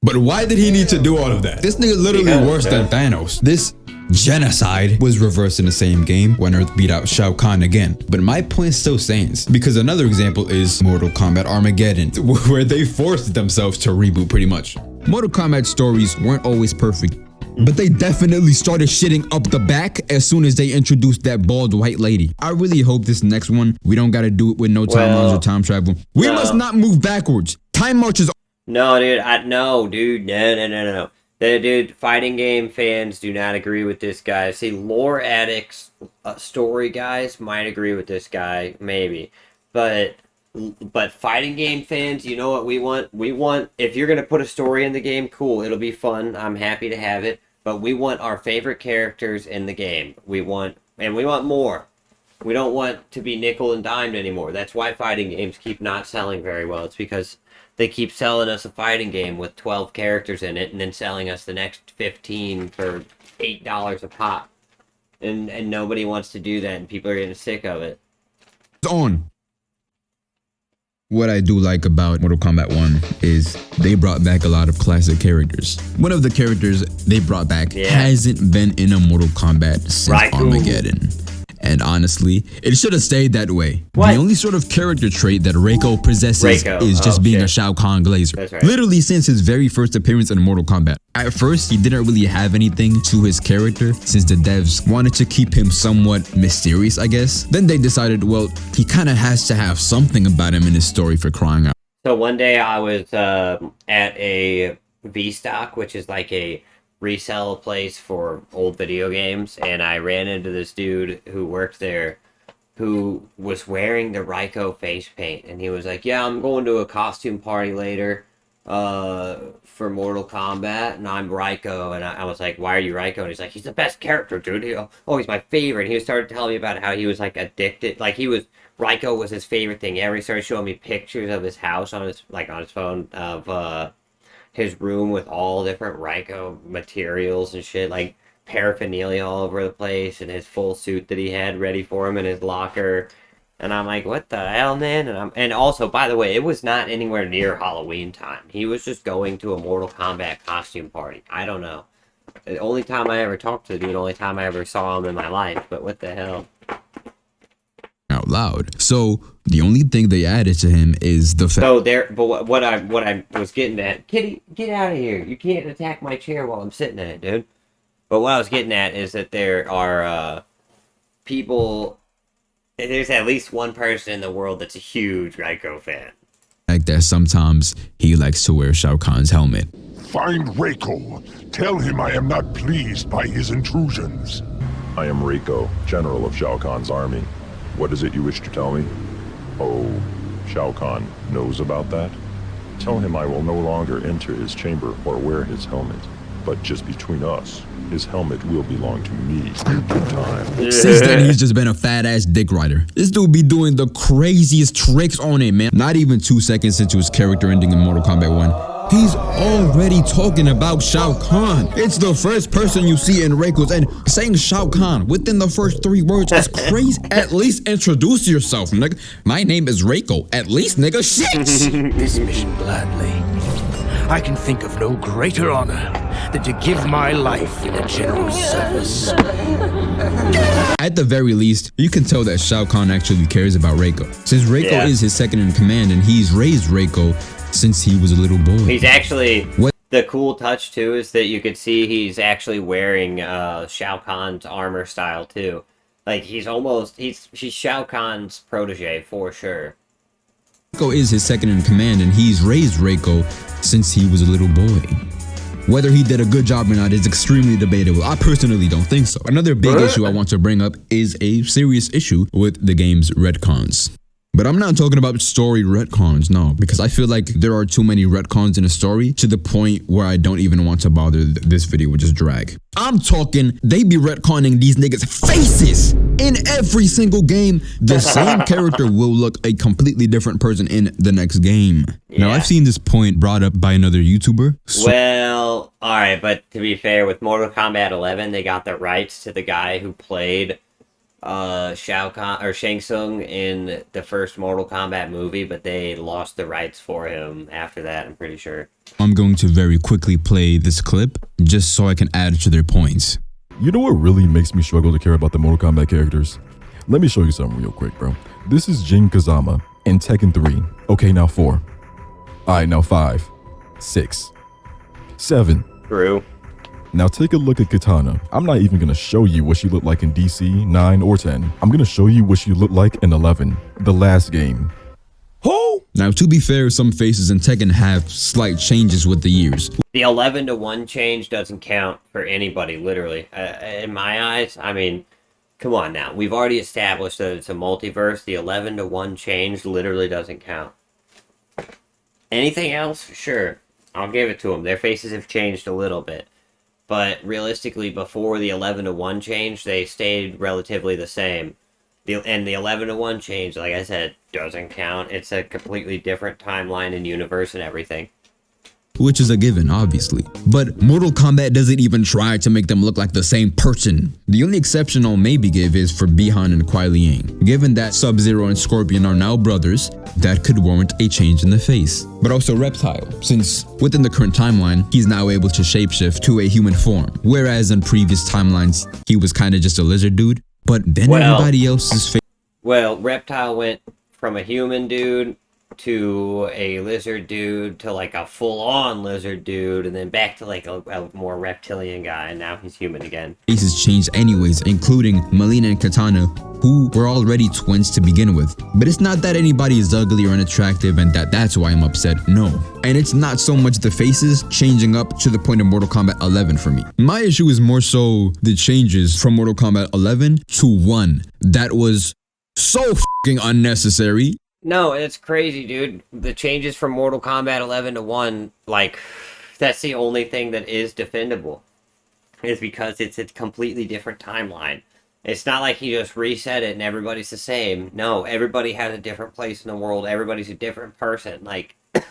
But why did he need to do all of that? This nigga literally worse than Thanos. This genocide was reversed in the same game when Earth beat out Shao Kahn again. But my point still stands, because another example is Mortal Kombat Armageddon, where they forced themselves to reboot pretty much. Mortal Kombat stories weren't always perfect, but they definitely started shitting up the back as soon as they introduced that bald white lady. I really hope this next one, we don't gotta do it with no timelines or time travel. We must not move backwards. Time marches. No, dude. No. Dude, fighting game fans do not agree with this guy. See, lore addicts, story guys might agree with this guy, maybe. But fighting game fans, you know what we want? We want, if you're going to put a story in the game, cool, it'll be fun. I'm happy to have it. But we want our favorite characters in the game. We want more. We don't want to be nickel and dimed anymore. That's why fighting games keep not selling very well. It's because they keep selling us a fighting game with 12 characters in it and then selling us the next 15 for $8 a pop. And nobody wants to do that, and people are getting sick of it. On. What I do like about Mortal Kombat 1 is they brought back a lot of classic characters. One of the characters they brought back hasn't been in a Mortal Kombat since Armageddon. And honestly, it should have stayed that way. What? The only sort of character trait that Reiko possesses is just being a Shao Kahn Glazer. That's right. Literally since his very first appearance in Mortal Kombat. At first, he didn't really have anything to his character since the devs wanted to keep him somewhat mysterious, I guess. Then they decided, well, he kind of has to have something about him in his story, for crying out. So one day I was at a V-Stock, which is like a resell place for old video games, and I ran into this dude who worked there who was wearing the Reiko face paint, and he was like, yeah, I'm going to a costume party later for Mortal Kombat, and I'm Reiko. And I was like, why are you Reiko? And he's like, he's the best character, dude. He's my favorite. And he started telling me about how he was like addicted, like Reiko was his favorite thing ever. He started showing me pictures of his house on his phone of his room with all different Raiko materials and shit, like paraphernalia all over the place, and his full suit that he had ready for him in his locker. And I'm like, what the hell, man? And also, by the way, it was not anywhere near Halloween time. He was just going to a Mortal Kombat costume party. I don't know. The only time I ever talked to the dude, the only time I ever saw him in my life. But what the hell? Out loud. So the only thing they added to him is the fact. So there, but what I was getting at, Kitty, get out of here! You can't attack my chair while I'm sitting in it, dude. But what I was getting at is that there are people. There's at least one person in the world that's a huge Raiko fan. Like that sometimes he likes to wear Shao Kahn's helmet. Find Reiko. Tell him I am not pleased by his intrusions. I am Reiko, general of Shao Kahn's army. What is it you wish to tell me? Oh, Shao Kahn knows about that? Tell him I will no longer enter his chamber or wear his helmet. But just between us, his helmet will belong to me in due time. Since then, he's just been a fat-ass dick rider. This dude be doing the craziest tricks on it, man. Not even 2 seconds into his character ending in Mortal Kombat 1, he's already talking about Shao Kahn. It's the first person you see in Reiko's, and saying Shao Kahn within the first 3 words is crazy. At least introduce yourself, nigga. My name is Reiko. At least, nigga, shit. This mission gladly. I can think of no greater honor than to give my life in a general's service. At the very least, you can tell that Shao Kahn actually cares about Reiko, since Reiko is his second in command, and he's raised Reiko since he was a little boy. He's actually... The cool touch, too, is that you could see he's actually wearing Shao Kahn's armor style, too. Like, he's Shao Kahn's protege, for sure. Reiko is his second in command, and he's raised Reiko since he was a little boy. Whether he did a good job or not is extremely debatable. I personally don't think so. Another big issue I want to bring up is a serious issue with the game's retcons. But I'm not talking about story retcons, no, because I feel like there are too many retcons in a story to the point where I don't even want to bother this video with just drag. I'm talking, they be retconning these niggas' faces in every single game. The same character will look a completely different person in the next game. Now, I've seen this point brought up by another YouTuber. Well, alright, but to be fair, with Mortal Kombat 11, they got the rights to the guy who played Shao Kahn or Shang Tsung in the first Mortal Kombat movie, but they lost the rights for him after that, I'm pretty sure. I'm going to very quickly play this clip just so I can add to their points. You know what really makes me struggle to care about the Mortal Kombat characters? Let me show you something real quick, bro. This is Jin Kazama in Tekken 3. Okay, now 4. Alright, now 5, 6, 7. True. Now take a look at Kitana. I'm not even gonna show you what she looked like in DC 9 or 10. I'm gonna show you what she looked like in 11, the last game. Who? Now to be fair, some faces in Tekken have slight changes with the years. The 11-to-1 change doesn't count for anybody, literally. In my eyes, I mean, come on now. We've already established that it's a multiverse. The 11-to-1 change literally doesn't count. Anything else? Sure. I'll give it to them. Their faces have changed a little bit. But realistically, before the 11-to-1 change, they stayed relatively the same. And the 11-to-1 change, like I said, doesn't count. It's a completely different timeline and universe and everything. Which is a given, obviously. But Mortal Kombat doesn't even try to make them look like the same person. The only exception I'll maybe give is for Bi-Han and Kuai Liang. Given that Sub-Zero and Scorpion are now brothers, that could warrant a change in the face. But also Reptile, since within the current timeline, he's now able to shapeshift to a human form. Whereas in previous timelines, he was kind of just a lizard dude. But then everybody else's face... Well, Reptile went from a human dude to a lizard dude to like a full-on lizard dude, and then back to like a more reptilian guy, and now he's human again. Faces changed anyways, including Melina and Katana, who were already twins to begin with. But it's not that anybody is ugly or unattractive and that's why I'm upset, no. And it's not so much the faces changing up to the point of Mortal Kombat 11 for me. My issue is more so the changes from Mortal Kombat 11 to 1. That was so f***ing unnecessary. No, it's crazy, dude. The changes from Mortal Kombat 11 to 1, like, that's the only thing that is defendable. Is because it's a completely different timeline. It's not like he just reset it and everybody's the same. No, everybody has a different place in the world. Everybody's a different person. Like, come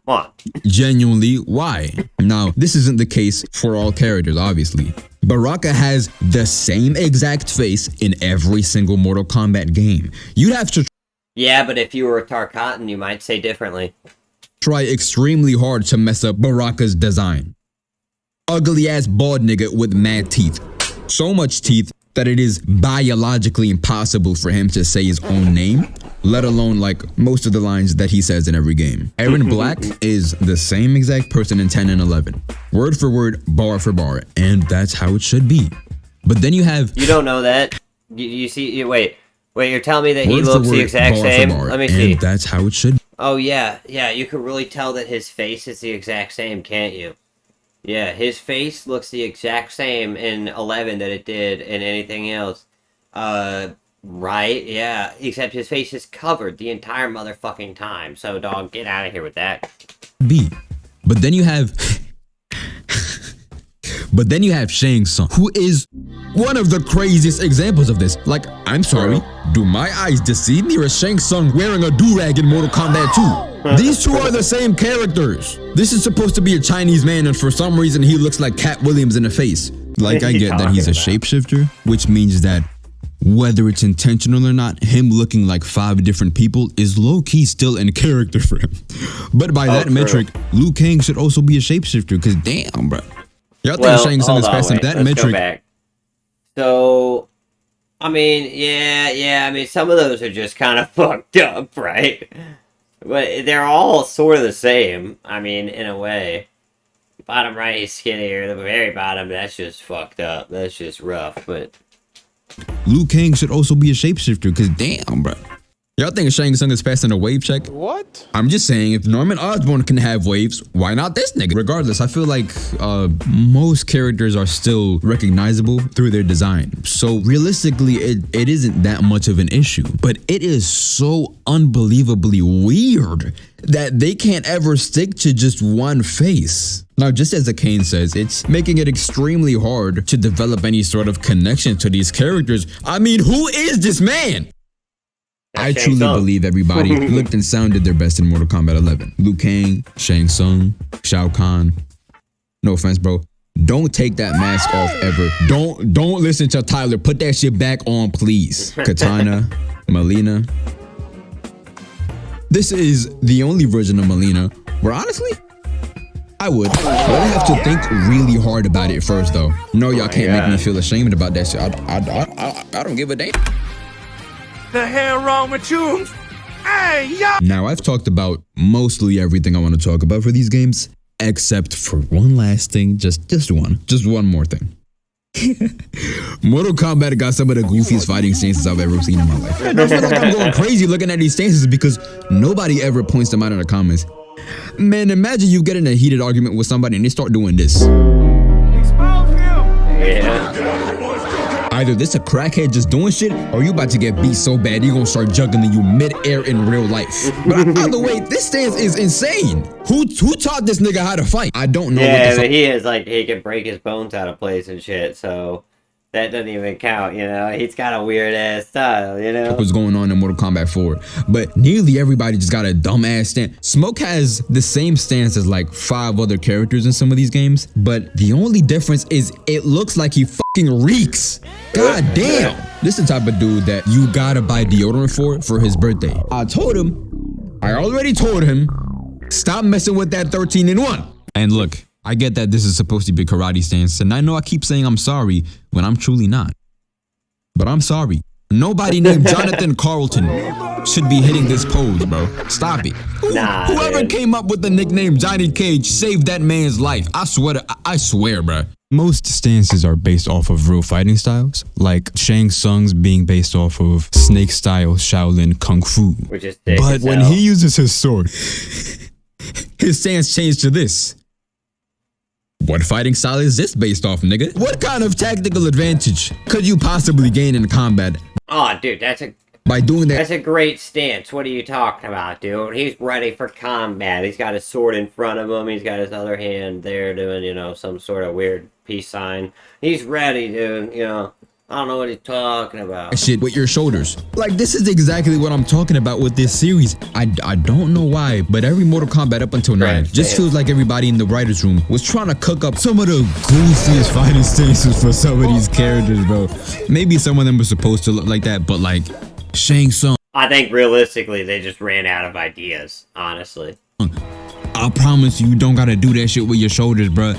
on. Genuinely, why? Now, this isn't the case for all characters, obviously. Baraka has the same exact face in every single Mortal Kombat game. You'd have to Yeah, but if you were Tarkatan, you might say differently. try extremely hard to mess up Baraka's design. Ugly ass bald nigga with mad teeth. So much teeth that it is biologically impossible for him to say his own name, let alone like most of the lines that he says in every game. Aaron Black is the same exact person in 10 and 11. Word for word, bar for bar, and that's how it should be. But then you have... You don't know that? You see... Wait, you're telling me that he word for looks the word, exact bar for same? bar, Let me and see. that's how it should be. Oh, yeah, you can really tell that his face is the exact same, can't you? Yeah, his face looks the exact same in 11 that it did in anything else. Right, yeah, except his face is covered the entire motherfucking time. So, dog, get out of here with that. But then you have... But then you have Shang Tsung, who is one of the craziest examples of this. Like, I'm sorry, do my eyes deceive me, or is Shang Tsung wearing a do-rag in Mortal Kombat 2? These two are the same characters. This is supposed to be a Chinese man, and for some reason he looks like Cat Williams in the face. Like, I get that he's a shapeshifter, which means that whether it's intentional or not, him looking like 5 different people is low-key still in character for him. But by that metric, Liu Kang should also be a shapeshifter, because damn, bro. Y'all think Shang Tsung is faster than that metric? Go back. So, I mean, yeah, I mean, some of those are just kind of fucked up, right? But they're all sort of the same, I mean, in a way. Bottom right is skinnier, the very bottom, that's just fucked up. That's just rough, but... Liu Kang should also be a shapeshifter, because damn, bro. Y'all think Shang Tsung is passing a wave check? What? I'm just saying, if Norman Osborn can have waves, why not this nigga? Regardless, I feel like most characters are still recognizable through their design. So realistically, it isn't that much of an issue. But it is so unbelievably weird that they can't ever stick to just one face. Now, just as Akane says, it's making it extremely hard to develop any sort of connection to these characters. I mean, who is this man? I truly believe everybody looked and sounded their best in Mortal Kombat 11. Liu Kang, Shang Tsung, Shao Kahn. No offense, bro. Don't take that mask off ever. Don't listen to Tyler. Put that shit back on, please. Katana, Melina. This is the only version of Melina where honestly, I would. But I have to think really hard about it first, though. No, y'all can't make me feel ashamed about that shit. I don't give a damn. The hell wrong with you? Hey, yo! Now, I've talked about mostly everything I want to talk about for these games, except for one last thing, just one more thing. Mortal Kombat got some of the goofiest fighting stances I've ever seen in my life. I feel like I'm going crazy looking at these stances because nobody ever points them out in the comments. Man, imagine you get in a heated argument with somebody and they start doing this. Either this a crackhead just doing shit, or you about to get beat so bad you gonna start juggling you mid-air in real life. But either way, this stance is insane. Who taught this nigga how to fight? I don't know. Yeah, but he is like, he can break his bones out of place and shit, so that doesn't even count, you know? He's got a weird-ass style, you know? What's going on in Mortal Kombat 4. But nearly everybody just got a dumbass stance. Smoke has the same stance as like 5 other characters in some of these games, but the only difference is it looks like he fucking reeks. God damn. This is the type of dude that you gotta buy deodorant for his birthday. I already told him, stop messing with that 13-in-1. And look, I get that this is supposed to be karate stance, and I know I keep saying I'm sorry when I'm truly not. But I'm sorry. Nobody named Jonathan Carlton should be hitting this pose, bro. Stop it. Whoever came up with the nickname Johnny Cage saved that man's life. I swear, bro. Most stances are based off of real fighting styles, like Shang Tsung's being based off of snake style Shaolin Kung Fu. Which is but when he uses his sword, his stance changed to this. What fighting style is this based off, nigga? What kind of tactical advantage could you possibly gain in combat? Oh, dude, by doing that. That's a great stance. What are you talking about, dude? He's ready for combat. He's got his sword in front of him. He's got his other hand there doing, you know, some sort of weird peace sign. He's ready, dude, you know. I don't know what he's talking about. shit with your shoulders. Like, this is exactly what I'm talking about with this series. I don't know why, but every Mortal Kombat up until 9 just feels like everybody in the writer's room was trying to cook up some of the goofiest fighting stances for some of these characters, bro. Maybe some of them were supposed to look like that, but like, Shang Tsung. I think realistically, they just ran out of ideas, honestly. I promise you don't gotta do that shit with your shoulders, bro.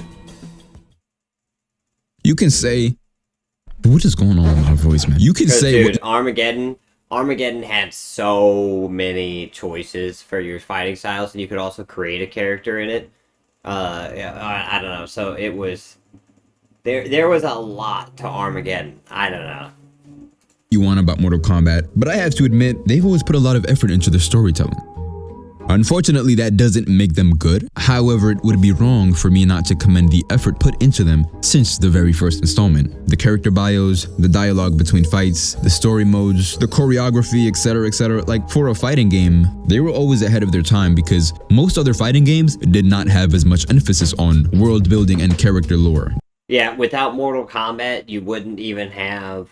You can say, what is going on with my voice, man? You can say, dude, Armageddon had so many choices for your fighting styles, and you could also create a character in it. Yeah, I don't know. So it was there was a lot to Armageddon. I don't know. You want about Mortal Kombat, but I have to admit, they've always put a lot of effort into the storytelling. Unfortunately, that doesn't make them good. However, it would be wrong for me not to commend the effort put into them since the very first installment. The character bios, the dialogue between fights, the story modes, the choreography, etc, etc. Like, for a fighting game, they were always ahead of their time because most other fighting games did not have as much emphasis on world building and character lore. Yeah, without Mortal Kombat, you wouldn't even have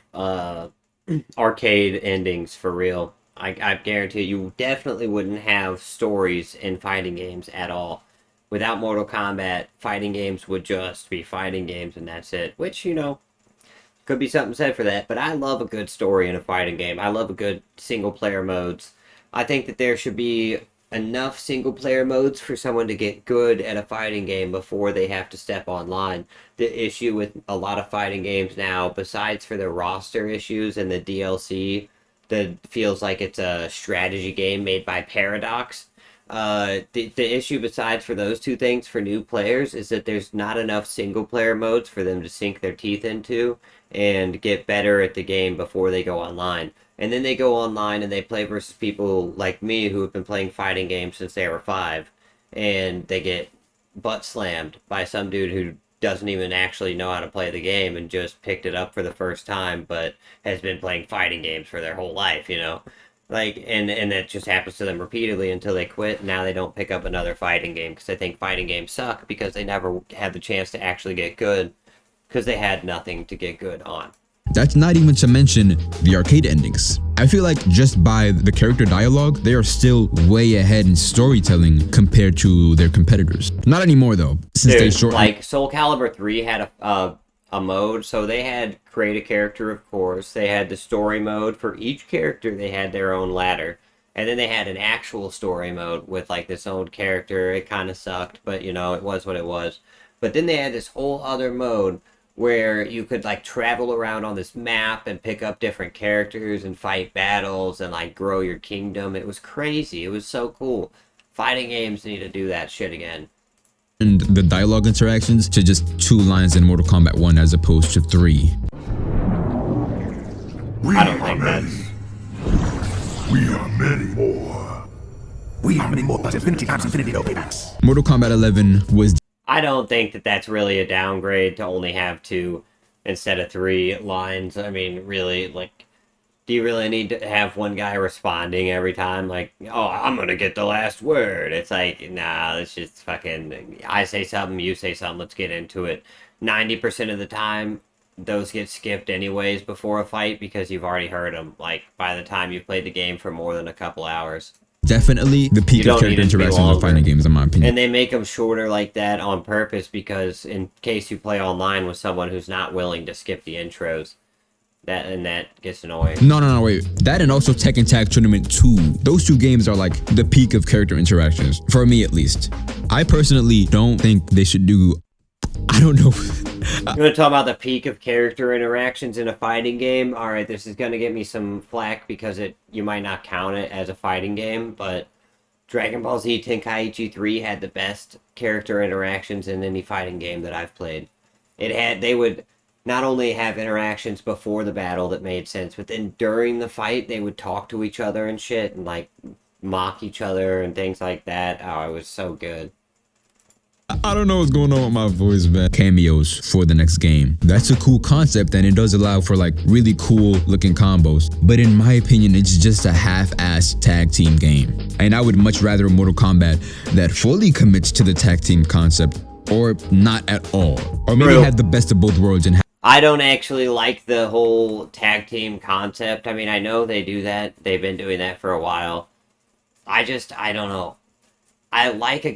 arcade endings for real. I guarantee you definitely wouldn't have stories in fighting games at all. Without Mortal Kombat, fighting games would just be fighting games and that's it. Which, you know, could be something said for that. But I love a good story in a fighting game. I love a good single-player modes. I think that there should be enough single-player modes for someone to get good at a fighting game before they have to step online. The issue with a lot of fighting games now, besides for the roster issues and the DLC, that feels like it's a strategy game made by Paradox. The issue besides for those two things for new players is that there's not enough single player modes for them to sink their teeth into and get better at the game before they go online. And then they go online and they play versus people like me who have been playing fighting games since they were 5, and they get butt slammed by some dude who doesn't even actually know how to play the game and just picked it up for the first time, but has been playing fighting games for their whole life, you know? Like, and that just happens to them repeatedly until they quit. Now they don't pick up another fighting game because they think fighting games suck because they never had the chance to actually get good because they had nothing to get good on. That's not even to mention the arcade endings. I feel like just by the character dialogue, they are still way ahead in storytelling compared to their competitors. Not anymore though, since Dude, they shortened. Like Soul Calibur 3 had a mode, so they had create a character, of course. They had the story mode. For each character, they had their own ladder. And then they had an actual story mode with like this old character. It kind of sucked, but you know, it was what it was. But then they had this whole other mode where you could like travel around on this map and pick up different characters and fight battles and like grow your kingdom. It was crazy. It was so cool. Fighting games need to do that shit again. And the dialogue interactions to just 2 lines in Mortal Kombat 1 as opposed to 3. I don't think that's... We are many more. We are many more plus infinity times infinity no paybacks. Mortal Kombat 11 was... I don't think that that's really a downgrade to only have 2 instead of 3 lines. I mean, really, like, do you really need to have one guy responding every time? Like, oh, I'm gonna get the last word. It's like, nah, it's just fucking, I say something, you say something, let's get into it. 90% of the time, those get skipped anyways before a fight because you've already heard them, like, by the time you've played the game for more than a couple hours. Definitely the peak of character interactions in fighting games, in my opinion. And they make them shorter like that on purpose because in case you play online with someone who's not willing to skip the intros, that gets annoying. No, wait. That and also Tekken Tag Tournament 2. Those 2 games are like the peak of character interactions, for me at least. I personally don't think they should do... I don't know. You want to talk about the peak of character interactions in a fighting game? Alright, this is going to get me some flack because you might not count it as a fighting game, but Dragon Ball Z Tenkaichi 3 had the best character interactions in any fighting game that I've played. They would not only have interactions before the battle that made sense, but then during the fight, they would talk to each other and shit, and like mock each other and things like that. Oh, it was so good. I don't know what's going on with my voice, man. Cameos for the next game. That's a cool concept and it does allow for like really cool looking combos. But in my opinion, it's just a half-assed tag team game. And I would much rather a Mortal Kombat that fully commits to the tag team concept or not at all. Or maybe have the best of both worlds and I don't actually like the whole tag team concept. I mean, I know they do that. They've been doing that for a while. I don't know. I like a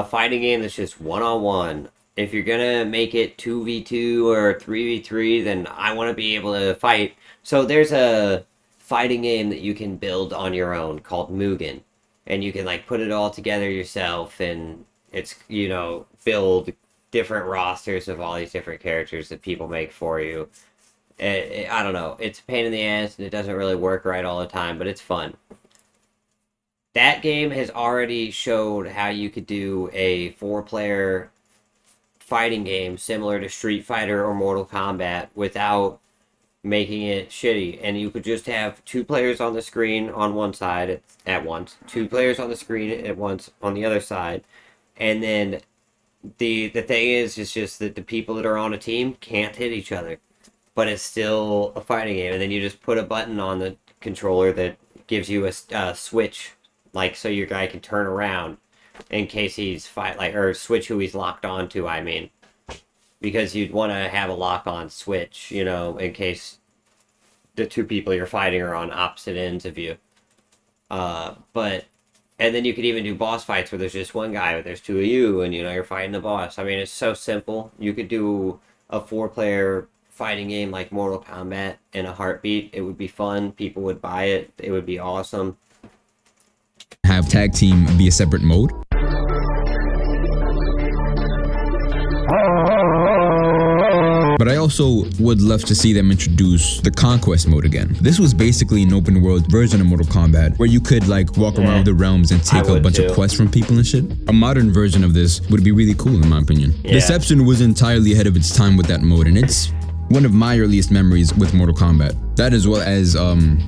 fighting game that's just one-on-one. If you're gonna make it 2v2 or 3v3, then I want to be able to fight. So there's a fighting game that you can build on your own called Mugen. And you can, like, put it all together yourself, and it's, build different rosters of all these different characters that people make for you. I don't know. It's a pain in the ass, and it doesn't really work right all the time, but it's fun. That game has already showed how you could do a 4-player fighting game similar to Street Fighter or Mortal Kombat without making it shitty. And you could just have 2 players on the screen on one side at once, 2 players on the screen at once on the other side, and then the thing is just that the people that are on a team can't hit each other, but it's still a fighting game. And then you just put a button on the controller that gives you a switch, like, so your guy can turn around in case he's or switch who he's locked on to, I mean. Because you'd want to have a lock-on switch, in case the 2 people you're fighting are on opposite ends of you. And then you could even do boss fights where there's just one guy, but there's 2 of you, and, you're fighting the boss. I mean, it's so simple. You could do a 4-player fighting game like Mortal Kombat in a heartbeat. It would be fun. People would buy it. It would be awesome. Have tag team be a separate mode. But I also would love to see them introduce the Conquest mode again. This was basically an open world version of Mortal Kombat where you could, like, walk around the realms and take a bunch of quests from people and shit. A modern version of this would be really cool in my opinion. Yeah. Deception was entirely ahead of its time with that mode, and it's one of my earliest memories with Mortal Kombat. That, as well as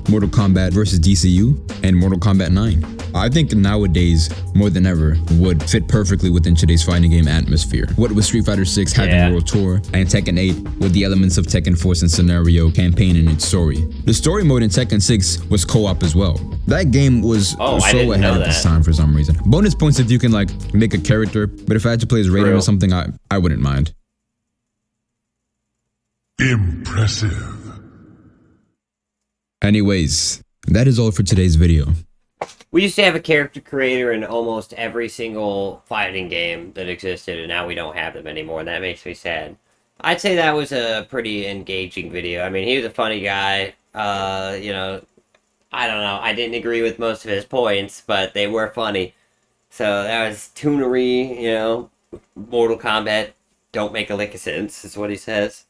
Mortal Kombat vs. DCU and Mortal Kombat 9. I think nowadays, more than ever, would fit perfectly within today's fighting game atmosphere. What with Street Fighter 6 having World Tour, and Tekken 8 with the elements of Tekken Force and scenario, campaign, and its story. The story mode in Tekken 6 was co-op as well. That game was so ahead of its time for some reason. Bonus points if you can, like, make a character, but if I had to play as Raiden or something, I wouldn't mind. Impressive. Anyways, that is all for today's video. We used to have a character creator in almost every single fighting game that existed, and now we don't have them anymore, and that makes me sad. I'd say that was a pretty engaging video. I mean, he was a funny guy. I don't know. I didn't agree with most of his points, but they were funny. So that was Toonarii, Mortal Kombat don't make a lick of sense, is what he says.